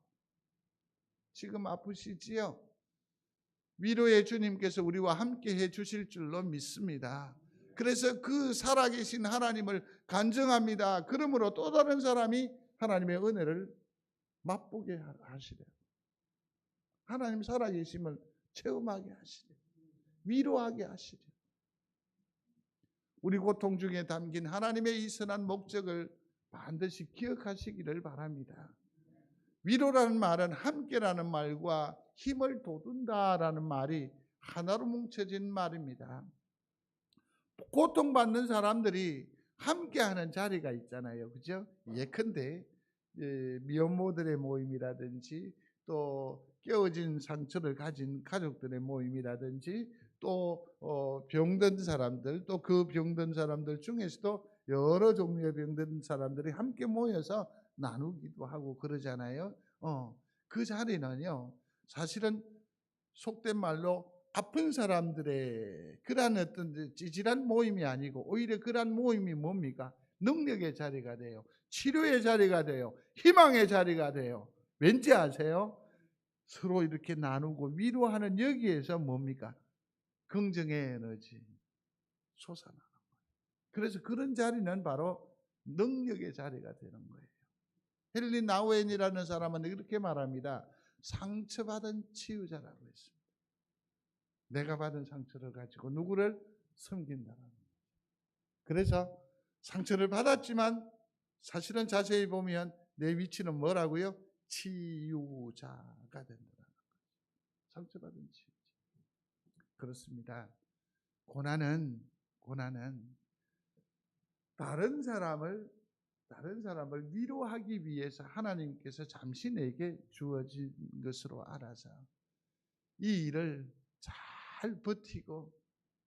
지금 아프시지요? 위로의 주님께서 우리와 함께 해 주실 줄로 믿습니다. 그래서 그 살아계신 하나님을 간증합니다. 그러므로 또 다른 사람이 하나님의 은혜를 맛보게 하시려고. 하나님 살아계심을 체험하게 하시려고. 위로하게 하시려고. 우리 고통 중에 담긴 하나님의 이 선한 목적을 반드시 기억하시기를 바랍니다. 위로라는 말은 함께라는 말과 힘을 돋운다라는 말이 하나로 뭉쳐진 말입니다. 고통받는 사람들이 함께하는 자리가 있잖아요. 그죠? 예컨대 미혼모들의 모임이라든지 또 깨어진 상처를 가진 가족들의 모임이라든지 또 병든 사람들, 또 그 병든 사람들 중에서도 여러 종류의 병든 사람들이 함께 모여서 나누기도 하고 그러잖아요. 그 자리는요, 사실은 속된 말로 아픈 사람들의 그러한 어떤 찌질한 모임이 아니고 오히려 그러한 모임이 뭡니까? 능력의 자리가 돼요. 치료의 자리가 돼요. 희망의 자리가 돼요. 왠지 아세요? 서로 이렇게 나누고 위로하는 여기에서 뭡니까? 긍정의 에너지 솟아나는 거예요. 그래서 그런 자리는 바로 능력의 자리가 되는 거예요. 헨리 나우엔이라는 사람은 이렇게 말합니다. 상처받은 치유자라고 했습니다. 내가 받은 상처를 가지고 누구를 섬긴다는 거예요. 그래서 상처를 받았지만 사실은 자세히 보면 내 위치는 뭐라고요? 치유자가 된다는 거예요. 상처받은 치유자. 그렇습니다. 고난은 다른 사람을 위로하기 위해서 하나님께서 잠시 내게 주어진 것으로 알아서 이 일을 잘 버티고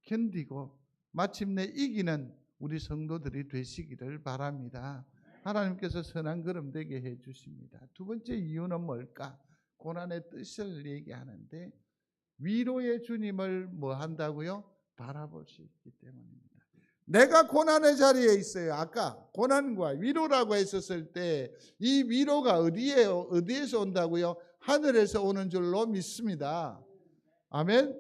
견디고 마침내 이기는 우리 성도들이 되시기를 바랍니다. 하나님께서 선한 걸음 되게 해 주십니다. 두 번째 이유는 뭘까? 고난의 뜻을 얘기하는데 위로의 주님을 뭐 한다고요? 바라볼 수 있기 때문입니다. 내가 고난의 자리에 있어요. 아까 고난과 위로라고 했었을 때 이 위로가 어디에서 온다고요? 하늘에서 오는 줄로 믿습니다. 아멘.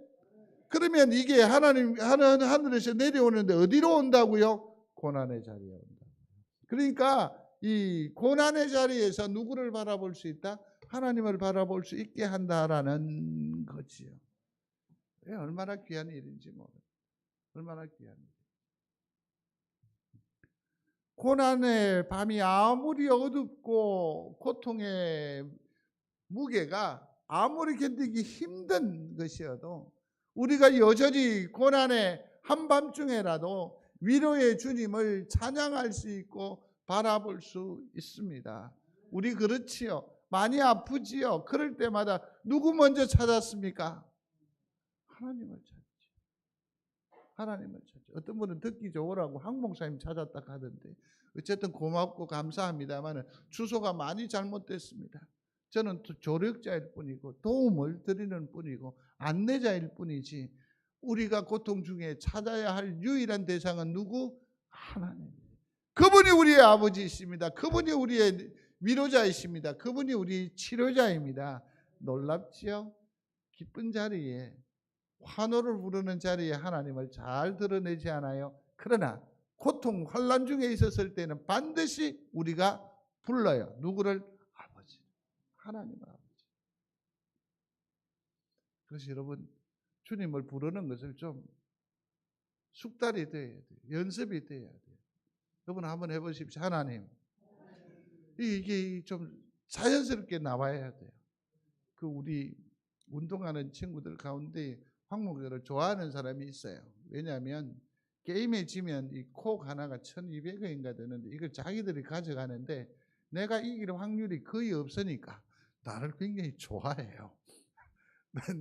그러면 이게 하늘에서 내려오는데 어디로 온다고요? 고난의 자리에 온다. 그러니까 이 고난의 자리에서 누구를 바라볼 수 있다? 하나님을 바라볼 수 있게 한다라는 거지요. 얼마나 귀한 일인지 모르겠어요. 얼마나 귀한 일. 고난의 밤이 아무리 어둡고 고통의 무게가 아무리 견디기 힘든 것이어도 우리가 여전히 고난의 한밤중에라도 위로의 주님을 찬양할 수 있고 바라볼 수 있습니다. 우리 그렇지요. 많이 아프지요. 그럴 때마다 누구 먼저 찾았습니까? 하나님을 찾지. 하나님을 찾지. 어떤 분은 듣기 좋으라고 항목사님 찾았다 하던데 어쨌든 고맙고 감사합니다만 주소가 많이 잘못됐습니다. 저는 조력자일 뿐이고 도움을 드리는 뿐이고 안내자일 뿐이지 우리가 고통 중에 찾아야 할 유일한 대상은 누구? 하나님. 그분이 우리의 아버지이십니다. 그분이 우리의 위로자이십니다. 그분이 우리 치료자입니다. 놀랍지요? 기쁜 자리에 환호를 부르는 자리에 하나님을 잘 드러내지 않아요? 그러나 고통, 환난 중에 있었을 때는 반드시 우리가 불러요. 누구를? 아버지. 하나님을 아버지. 그래서 여러분 주님을 부르는 것을 좀 숙달이 돼야 돼요. 연습이 돼야 돼요. 여러분 한번 해보십시오. 하나님. 이게 좀 자연스럽게 나와야 돼요. 그 우리 운동하는 친구들 가운데 황목사를 좋아하는 사람이 있어요. 왜냐하면 게임에 지면 이 콕 하나가 1,200원인가 되는데 이걸 자기들이 가져가는데 내가 이길 확률이 거의 없으니까 나를 굉장히 좋아해요.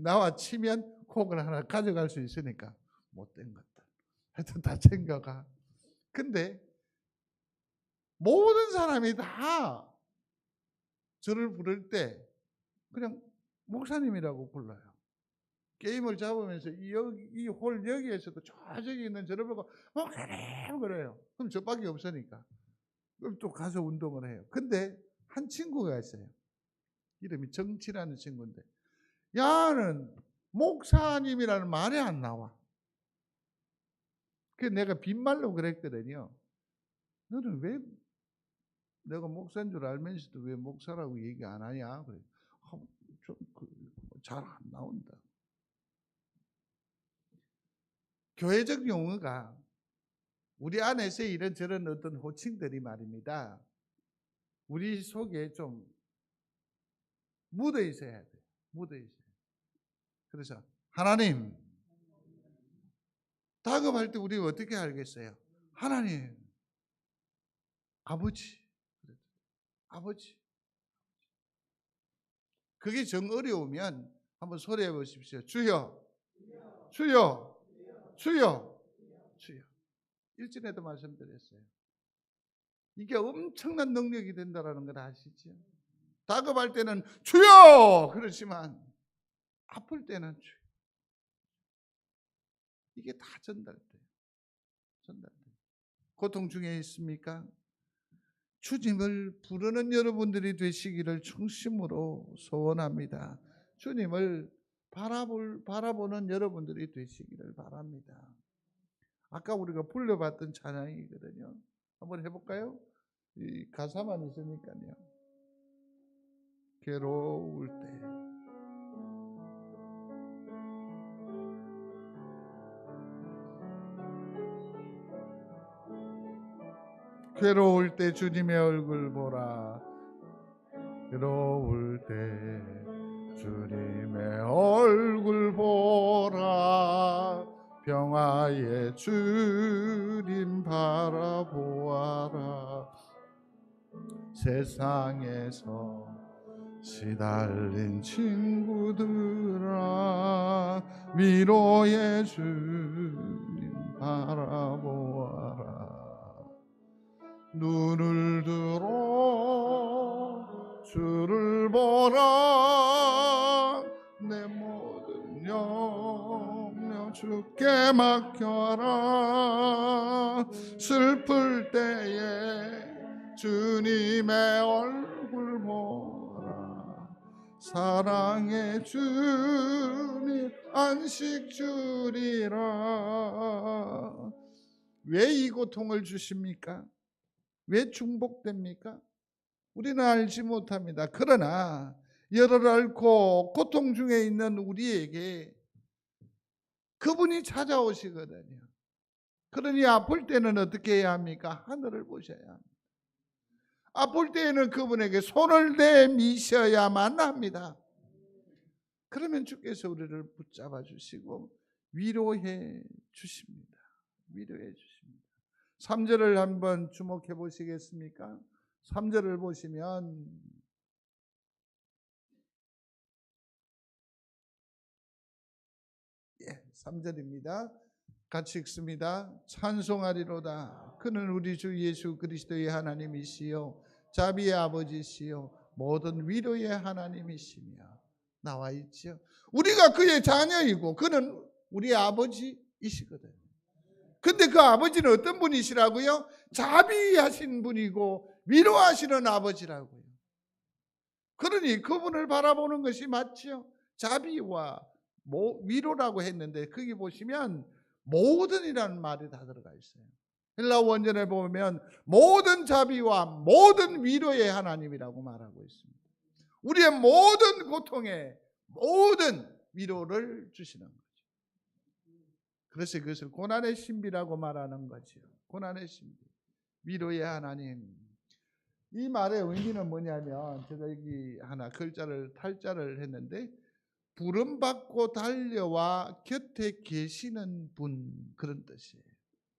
나와 치면 콕을 하나 가져갈 수 있으니까 못된 것들 하여튼 다 챙겨가. 근데 모든 사람이 다 저를 부를 때 그냥 목사님이라고 불러요. 게임을 잡으면서 이 홀 여기에서도 저기 있는 저를 보고 목사님 그래요. 그럼 저밖에 없으니까. 그럼 또 가서 운동을 해요. 근데 한 친구가 있어요. 이름이 정치라는 친구인데 야는 목사님이라는 말이 안 나와. 그래서 내가 빈말로 그랬거든요. 너는 왜 내가 목사인 줄 알면서도 왜 목사라고 얘기 안 하냐? 그래. 좀 잘 안 나온다. 교회적 용어가 우리 안에서 이런저런 어떤 호칭들이 말입니다. 우리 속에 좀 묻어 있어야 돼요. 묻어 있어요. 그래서 하나님 다급할 때 우리 어떻게 알겠어요? 하나님, 아버지, 아버지. 그게 정 어려우면 한번 소리해 보십시오. 주여, 주여, 주여, 주여. 일전에도 말씀드렸어요. 이게 엄청난 능력이 된다는 걸 아시죠? 다급할 때는 주여 그렇지만 아플 때는 주여. 이게 다 전달돼요. 전달돼요. 고통 중에 있습니까? 주님을 부르는 여러분들이 되시기를 중심으로 소원합니다. 주님을 바라보는 여러분들이 되시기를 바랍니다. 아까 우리가 불러봤던 찬양이거든요. 한번 해볼까요? 이 가사만 있으니까요. 괴로울 때 괴로울 때 주님의 얼굴 보라. 괴로울 때 주님의 얼굴 보라. 평화의 주님 바라보아라. 세상에서 시달린 친구들아 위로의 주님 바라보아라. 눈을 들어 주를 보라. 내 모든 염려 주께 맡겨라. 슬플 때에 주님의 얼굴 보라. 사랑의 주님 안식 주리라. 왜 이 고통을 주십니까? 왜 중복됩니까? 우리는 알지 못합니다. 그러나 열을 앓고 고통 중에 있는 우리에게 그분이 찾아오시거든요. 그러니 아플 때는 어떻게 해야 합니까? 하늘을 보셔야 합니다. 아플 때에는 그분에게 손을 내미셔야만 합니다. 그러면 주께서 우리를 붙잡아 주시고 위로해 주십니다. 위로해 주십니다. 3절을 한번 주목해 보시겠습니까? 3절을 보시면 예, 3절입니다. 같이 읽습니다. 찬송하리로다. 그는 우리 주 예수 그리스도의 하나님이시요 자비의 아버지시요 모든 위로의 하나님이시며 나와 있죠. 우리가 그의 자녀이고 그는 우리의 아버지이시거든요. 근데 그 아버지는 어떤 분이시라고요? 자비하신 분이고 위로하시는 아버지라고요. 그러니 그분을 바라보는 것이 맞죠. 자비와 위로라고 했는데 거기 보시면 모든이라는 말이 다 들어가 있어요. 헬라 원전에 보면 모든 자비와 모든 위로의 하나님이라고 말하고 있습니다. 우리의 모든 고통에 모든 위로를 주시는 거죠. 그래서 그것을 고난의 신비라고 말하는 거죠. 고난의 신비, 위로의 하나님. 이 말의 의미는 뭐냐면 제가 여기 하나 탈자를 했는데 부름받고 달려와 곁에 계시는 분, 그런 뜻이에요.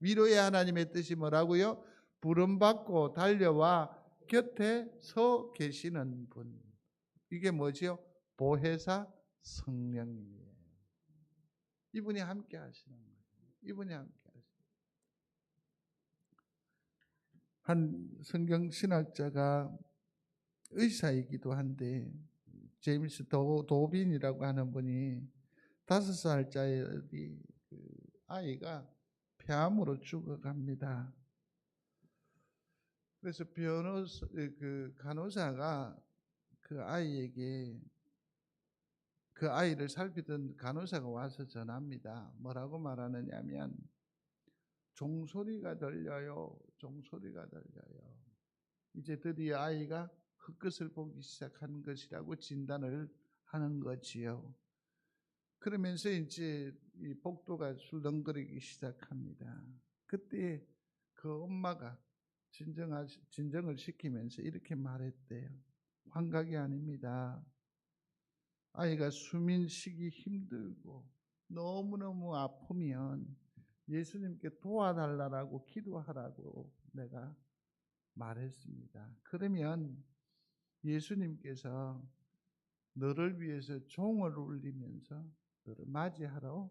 위로의 하나님의 뜻이 뭐라고요? 부름받고 달려와 곁에 서 계시는 분. 이게 뭐지요? 보혜사 성령님이에요. 이분이 함께 하시는 거예요. 이분이 함께 하시는 거예요. 한 성경 신학자가 의사이기도 한데 제임스 도빈이라고 하는 분이 5살짜리 아이가 폐암으로 죽어갑니다. 그래서 간호사가 그 아이에게 그 아이를 살피던 간호사가 와서 전합니다. 뭐라고 말하느냐면 종소리가 들려요. 종소리가 들려요. 이제 드디어 아이가 흙것을 보기 시작한 것이라고 진단을 하는 거지요. 그러면서 이제 이 복도가 술렁거리기 시작합니다. 그때 그 엄마가 진정을 시키면서 이렇게 말했대요. 환각이 아닙니다. 아이가 숨이 쉬기 힘들고 너무너무 아프면 예수님께 도와달라고 기도하라고 내가 말했습니다. 그러면 예수님께서 너를 위해서 종을 울리면서 너를 맞이하러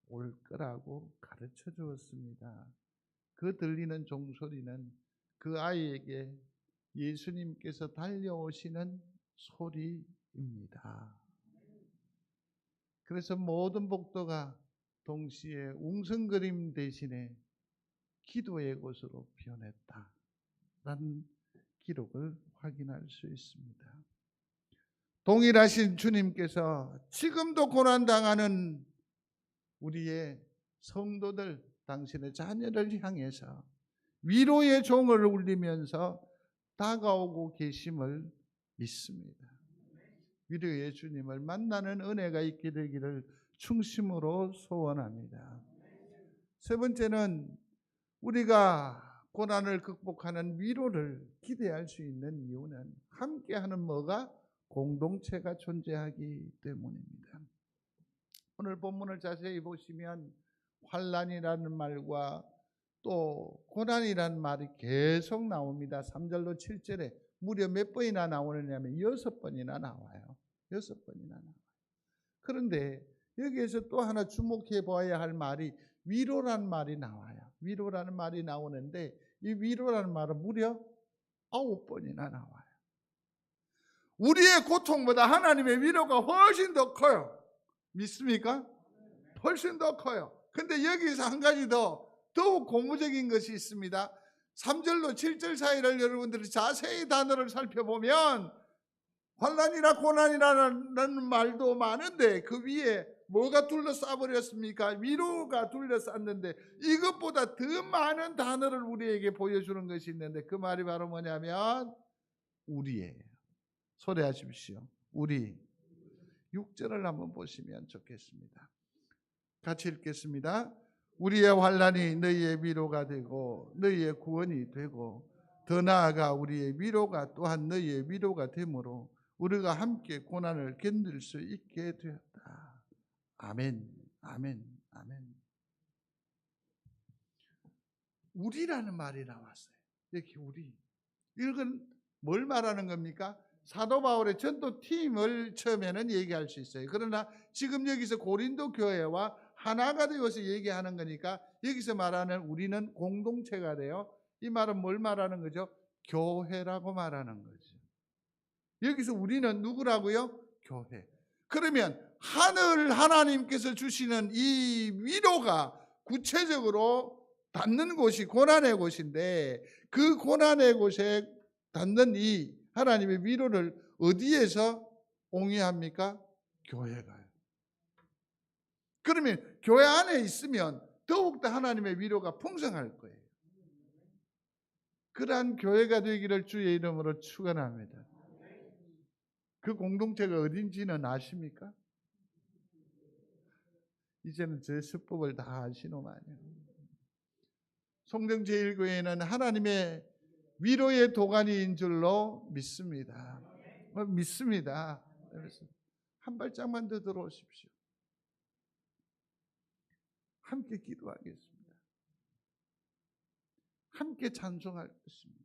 올 거라고 가르쳐 주었습니다. 그 들리는 종소리는 그 아이에게 예수님께서 달려오시는 소리입니다. 그래서 모든 복도가 동시에 웅성거림 대신에 기도의 곳으로 변했다라는 기록을 확인할 수 있습니다. 동일하신 주님께서 지금도 고난당하는 우리의 성도들, 당신의 자녀를 향해서 위로의 종을 울리면서 다가오고 계심을 믿습니다. 위로의 주님을 만나는 은혜가 있게 되기를 충심으로 소원합니다. 세 번째는 우리가 고난을 극복하는 위로를 기대할 수 있는 이유는 함께하는 뭐가? 공동체가 존재하기 때문입니다. 오늘 본문을 자세히 보시면 환난이라는 말과 또 고난이라는 말이 계속 나옵니다. 3절로 7절에 무려 몇 번이나 나오느냐면 6번이나 나와요. 6번이나 나와요. 그런데 여기에서 또 하나 주목해 봐야 할 말이 위로라는 말이 나와요. 위로라는 말이 나오는데 이 위로라는 말은 무려 9번이나 나와요. 우리의 고통보다 하나님의 위로가 훨씬 더 커요. 믿습니까? 훨씬 더 커요. 근데 여기서 한 가지 더욱 고무적인 것이 있습니다. 3절로 7절 사이를 여러분들이 자세히 단어를 살펴보면 환난이나 고난이라는 말도 많은데 그 위에 뭐가 둘러싸버렸습니까? 위로가 둘러쌌는데 이것보다 더 많은 단어를 우리에게 보여주는 것이 있는데 그 말이 바로 뭐냐면 우리예요. 소리하십시오. 우리. 6절을 한번 보시면 좋겠습니다. 같이 읽겠습니다. 우리의 환난이 너희의 위로가 되고 너희의 구원이 되고 더 나아가 우리의 위로가 또한 너희의 위로가 되므로 우리가 함께 고난을 견딜 수 있게 되었다. 아멘, 아멘, 아멘. 우리라는 말이 나왔어요. 이렇게 우리. 이건 뭘 말하는 겁니까? 사도 바울의 전도팀을 처음에는 얘기할 수 있어요. 그러나 지금 여기서 고린도 교회와 하나가 되어서 얘기하는 거니까 여기서 말하는 우리는 공동체가 돼요. 이 말은 뭘 말하는 거죠? 교회라고 말하는 거죠. 여기서 우리는 누구라고요? 교회. 그러면 하늘 하나님께서 주시는 이 위로가 구체적으로 닿는 곳이 고난의 곳인데 그 고난의 곳에 닿는 이 하나님의 위로를 어디에서 공유합니까? 교회가요. 그러면 교회 안에 있으면 더욱더 하나님의 위로가 풍성할 거예요. 그러한 교회가 되기를 주의 이름으로 축원합니다. 그 공동체가 어딘지는 아십니까? 이제는 제 수법을 다 아시노만요. 송정제일교회는 하나님의 위로의 도가니인 줄로 믿습니다. 믿습니다. 한 발짝만 더 들어오십시오. 함께 기도하겠습니다. 함께 찬송할 것입니다.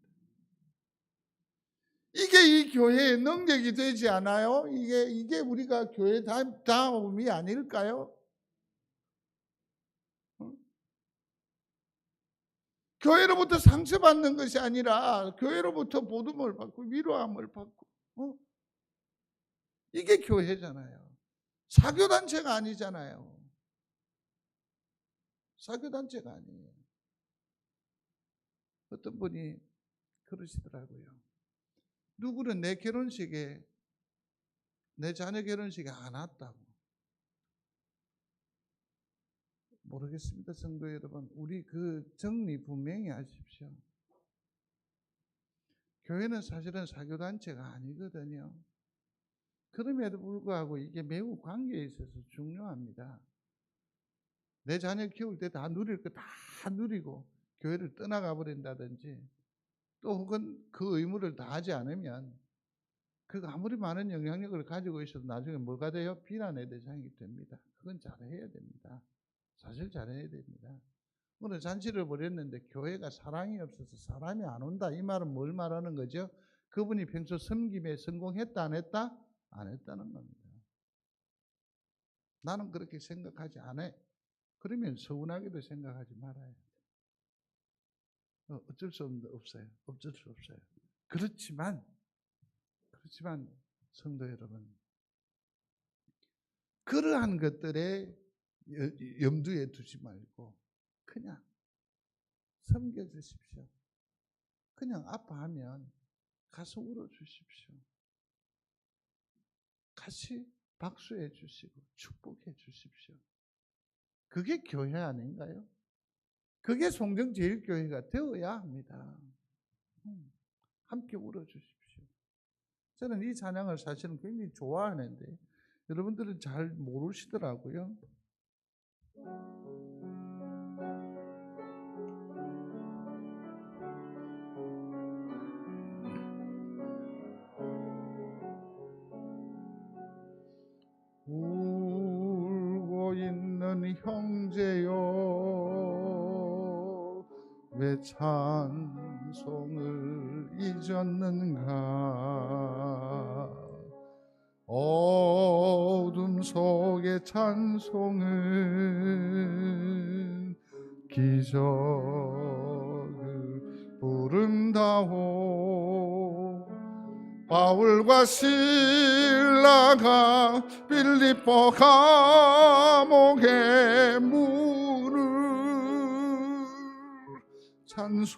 이게 이 교회의 능력이 되지 않아요? 이게 우리가 교회 다움이 아닐까요? 교회로부터 상처받는 것이 아니라 교회로부터 보듬을 받고 위로함을 받고 이게 교회잖아요. 사교단체가 아니잖아요. 사교단체가 아니에요. 어떤 분이 그러시더라고요. 누구는 내 결혼식에 내 자녀 결혼식에 안 왔다고. 모르겠습니다. 성도 여러분. 우리 그 정리 분명히 하십시오. 교회는 사실은 사교단체가 아니거든요. 그럼에도 불구하고 이게 매우 관계에 있어서 중요합니다. 내 자녀 키울 때 다 누릴 거 다 누리고 교회를 떠나가 버린다든지 또 혹은 그 의무를 다하지 않으면 그가 아무리 많은 영향력을 가지고 있어도 나중에 뭐가 돼요? 비난의 대상이 됩니다. 그건 잘해야 됩니다. 사실 잘해야 됩니다. 오늘 잔치를 벌였는데 교회가 사랑이 없어서 사람이 안 온다. 이 말은 뭘 말하는 거죠? 그분이 평소 섬김에 성공했다 안 했다? 안 했다는 겁니다. 나는 그렇게 생각하지 않아. 그러면 서운하게도 생각하지 말아요. 어쩔 수 없어요. 어쩔 수 없어요. 그렇지만 성도 여러분, 그러한 것들에 염두에 두지 말고 그냥 섬겨주십시오. 그냥 아파하면 가서 울어주십시오. 같이 박수해 주시고 축복해 주십시오. 그게 교회 아닌가요? 그게 송정제일교회가 되어야 합니다. 함께 울어주십시오. 저는 이 찬양을 사실은 굉장히 좋아하는데 여러분들은 잘 모르시더라고요. 울고 있는 형제여 왜 찬송을 잊었는가. 어둠 속의 찬송은 기적을 부른다오. 바울과 실라가 빌립보 감옥의 문을 찬송으로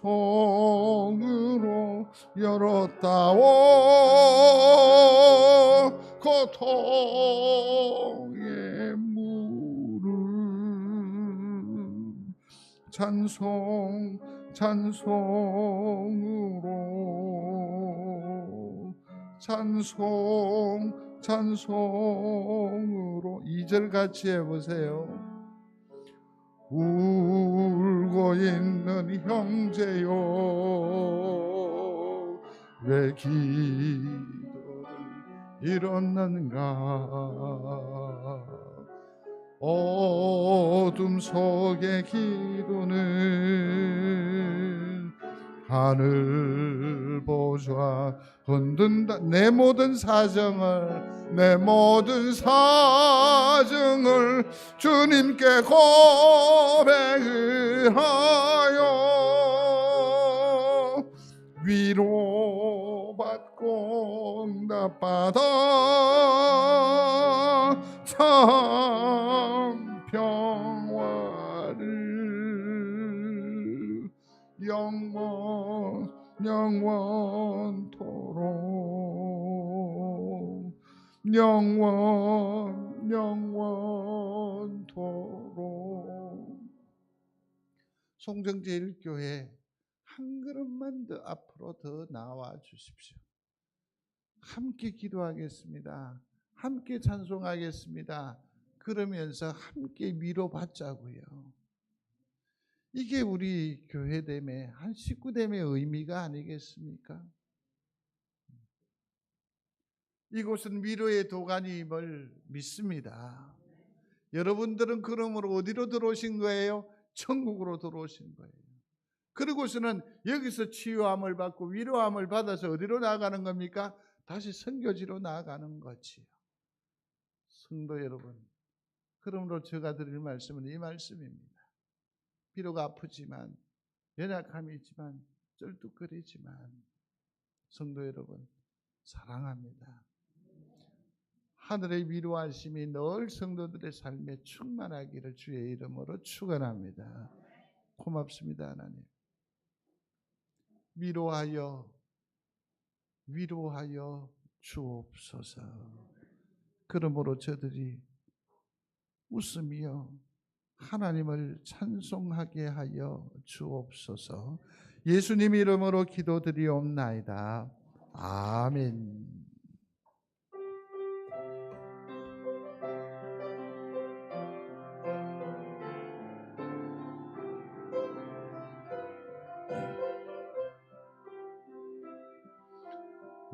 열었다오. 고통의 문을 찬송으로 2절 같이 해보세요. 울고 있는 형제여 왜 기도를 잃었는가. 어둠 속의 기도는 하늘 보좌 흔든다. 내 모든 사정을 주님께 고백을 하여 위로받고 응답받아 참 평화를 영원토록. 송정제일교회 한 걸음만 더 앞으로 더 나와 주십시오. 함께 기도하겠습니다. 함께 찬송하겠습니다. 그러면서 함께 위로받자고요. 이게 우리 교회됨의 한 식구됨의 의미가 아니겠습니까? 이곳은 위로의 도가니임을 믿습니다. 여러분들은 그러므로 어디로 들어오신 거예요? 천국으로 들어오신 거예요. 그리고서는 여기서 치유함을 받고 위로함을 받아서 어디로 나아가는 겁니까? 다시 선교지로 나아가는 거지요. 성도 여러분, 그러므로 제가 드릴 말씀은 이 말씀입니다. 비록 아프지만, 연약함이 있지만, 쩔뚝거리지만 성도 여러분 사랑합니다. 하늘의 위로하심이 늘 성도들의 삶에 충만하기를 주의 이름으로 축원합니다. 고맙습니다. 하나님. 위로하여 주옵소서. 그러므로 저들이 웃으며 하나님을 찬송하게 하여 주옵소서. 예수님 이름으로 기도드리옵나이다. 아멘.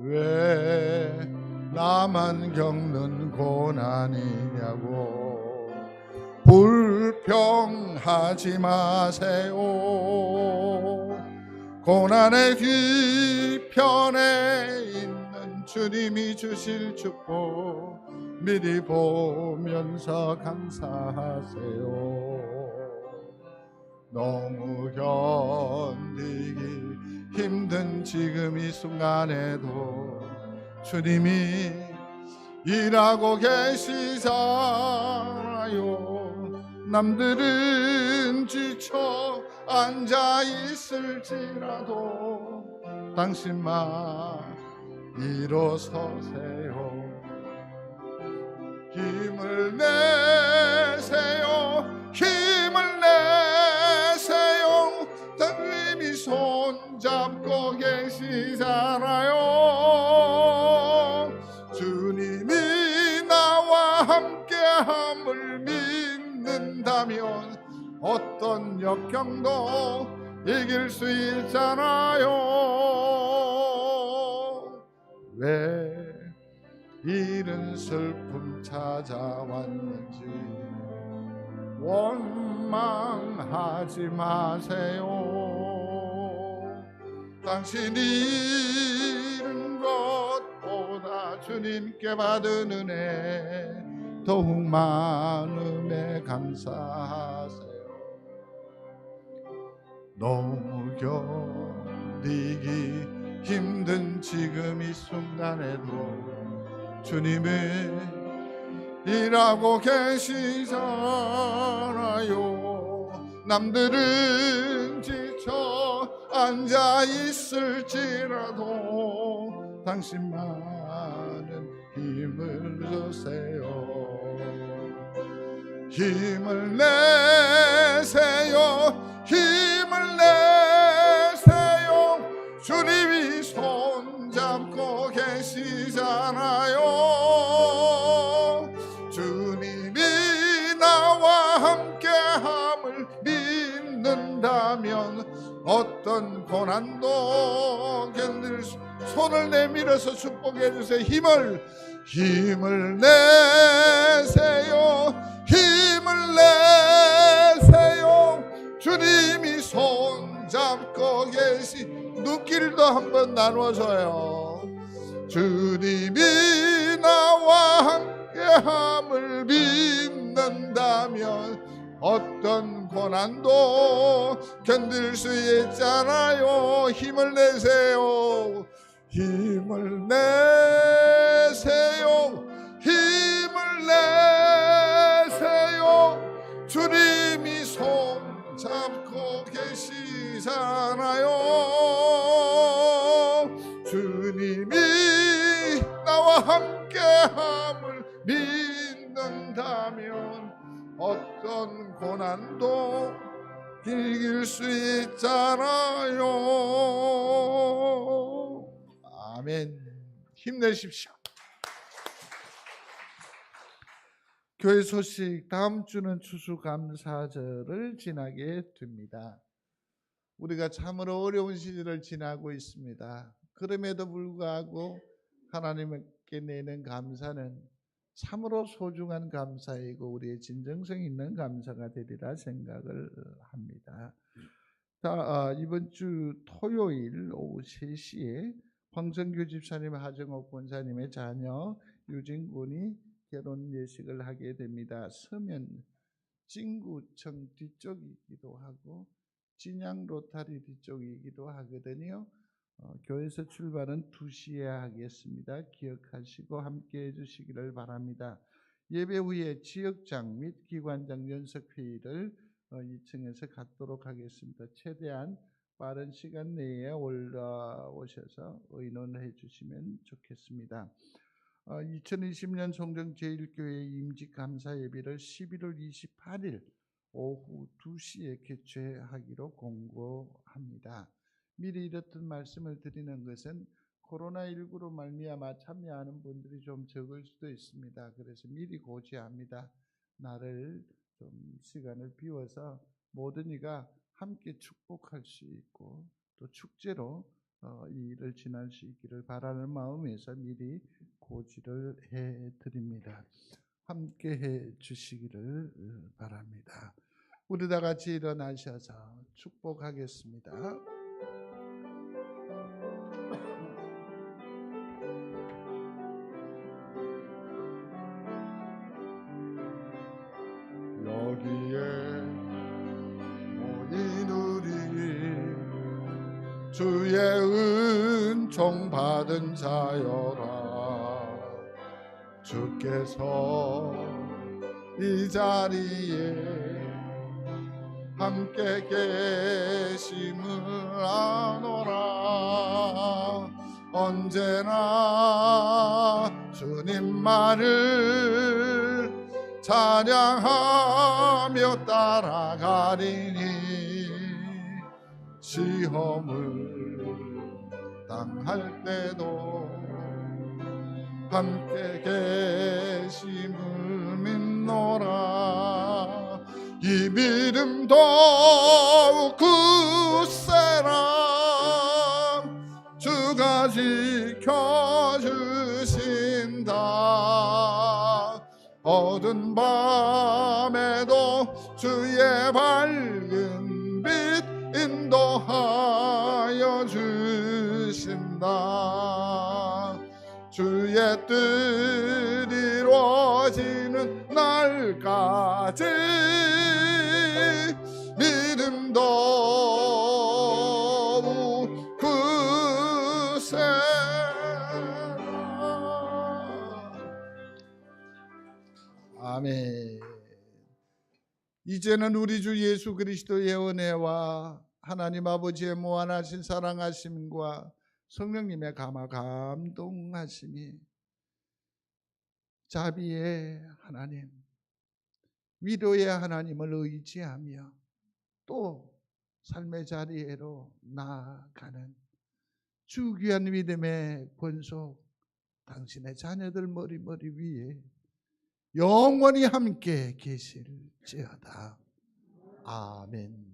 왜 나만 겪는 고난이냐고 불평하지 마세요. 고난의 뒤편에 있는 주님이 주실 축복 미리 보면서 감사하세요. 너무 견디기 힘든 지금 이 순간에도 주님이 일하고 계시잖아요. 남들은 지쳐 앉아 있을지라도 당신만 일어서세요. 힘을 내세요. 힘을 내세요. 주님이 손잡고 계시잖아요. 주님이 나와 함께함을 믿는다면 어떤 역경도 이길 수 있잖아요. 왜 이른 슬픔 찾아왔는지 원망하지 마세요. 당신이 잃은 것보다 주님께 받은 은혜 더욱 많음에 감사하세요. 너무 견디기 힘든 지금 이 순간에도 주님이 일하고 계시잖아요. 남들은 지쳐 앉아 있을지라도 당신만은 힘을 주세요. 힘을 내세요. 힘을 내세요. 주님이 손잡고 계시잖아요. 주님이 나와 함께함을 믿는다면 어떤 고난도 견딜 수. 손을 내밀어서 축복해 주세요. 힘을 내세요. 힘을 내세요. 주님이 손잡고 계시. 눈길도 한번 나눠줘요. 주님이 나와 함께함을 믿는다면 어떤 고난도 견딜 수 있잖아요. 힘을 내세요. 힘을 내세요. 힘을 내세요. 주님이 손잡고 계시잖아요. 주님이 나와 함께함을 믿는다면 어떤 고난도 이길 수 있잖아요. 아멘. 힘내십시오. 교회 소식, 다음 주는 추수감사절을 지나게 됩니다. 우리가 참으로 어려운 시절을 지나고 있습니다. 그럼에도 불구하고 하나님께 내는 감사는 참으로 소중한 감사이고 우리의 진정성 있는 감사가 되리라 생각을 합니다. 이번 주 토요일 오후 3시에 황성규 집사님, 하정옥 권사님의 자녀 유진 군이 결혼 예식을 하게 됩니다. 서면 진구청 뒤쪽이기도 하고 진양 로타리 뒤쪽이기도 하거든요. 교회에서 출발은 2시에 하겠습니다. 기억하시고 함께해 주시기를 바랍니다. 예배 후에 지역장 및 기관장 연석회의를 2층에서 갖도록 하겠습니다. 최대한 빠른 시간 내에 올라오셔서 의논해 주시면 좋겠습니다. 2020년 송정 제1교회 임직 감사 예배를 11월 28일 오후 2시에 개최하기로 공고합니다. 미리 이렇듯 말씀을 드리는 것은 코로나19로 말미암아 참여하는 분들이 좀 적을 수도 있습니다. 그래서 미리 고지합니다. 나를 좀 시간을 비워서 모든 이가 함께 축복할 수 있고 또 축제로 이 일을 지날 수 있기를 바라는 마음에서 미리 고지를 해드립니다. 함께 해 주시기를 바랍니다. 우리 다 같이 일어나셔서 축복하겠습니다. 여기에 모인 우리 주의 은총 받은 자여라. 주께서 이 자리에 함께 계심을 아노라. 언제나 주님만을 찬양하며 따라가리니 시험을 당할 때도 함께 계심을 믿노라. 이 믿음 더욱 굳세라. 주가 지켜주신다. 어두운 밤에도 주의 밝은 빛 인도하여 주신다. 주의 뜻 이루어지는 날까지 믿음 더욱 굳세라. 아멘. 이제는 우리 주 예수 그리스도의 은혜와 하나님 아버지의 무한하신 사랑하심과 성령님의 감동하심이, 자비의 하나님, 위로의 하나님을 의지하며 또 삶의 자리로 나아가는 주 귀한 믿음의 권속 당신의 자녀들 머리 위에 영원히 함께 계실지어다. 아멘.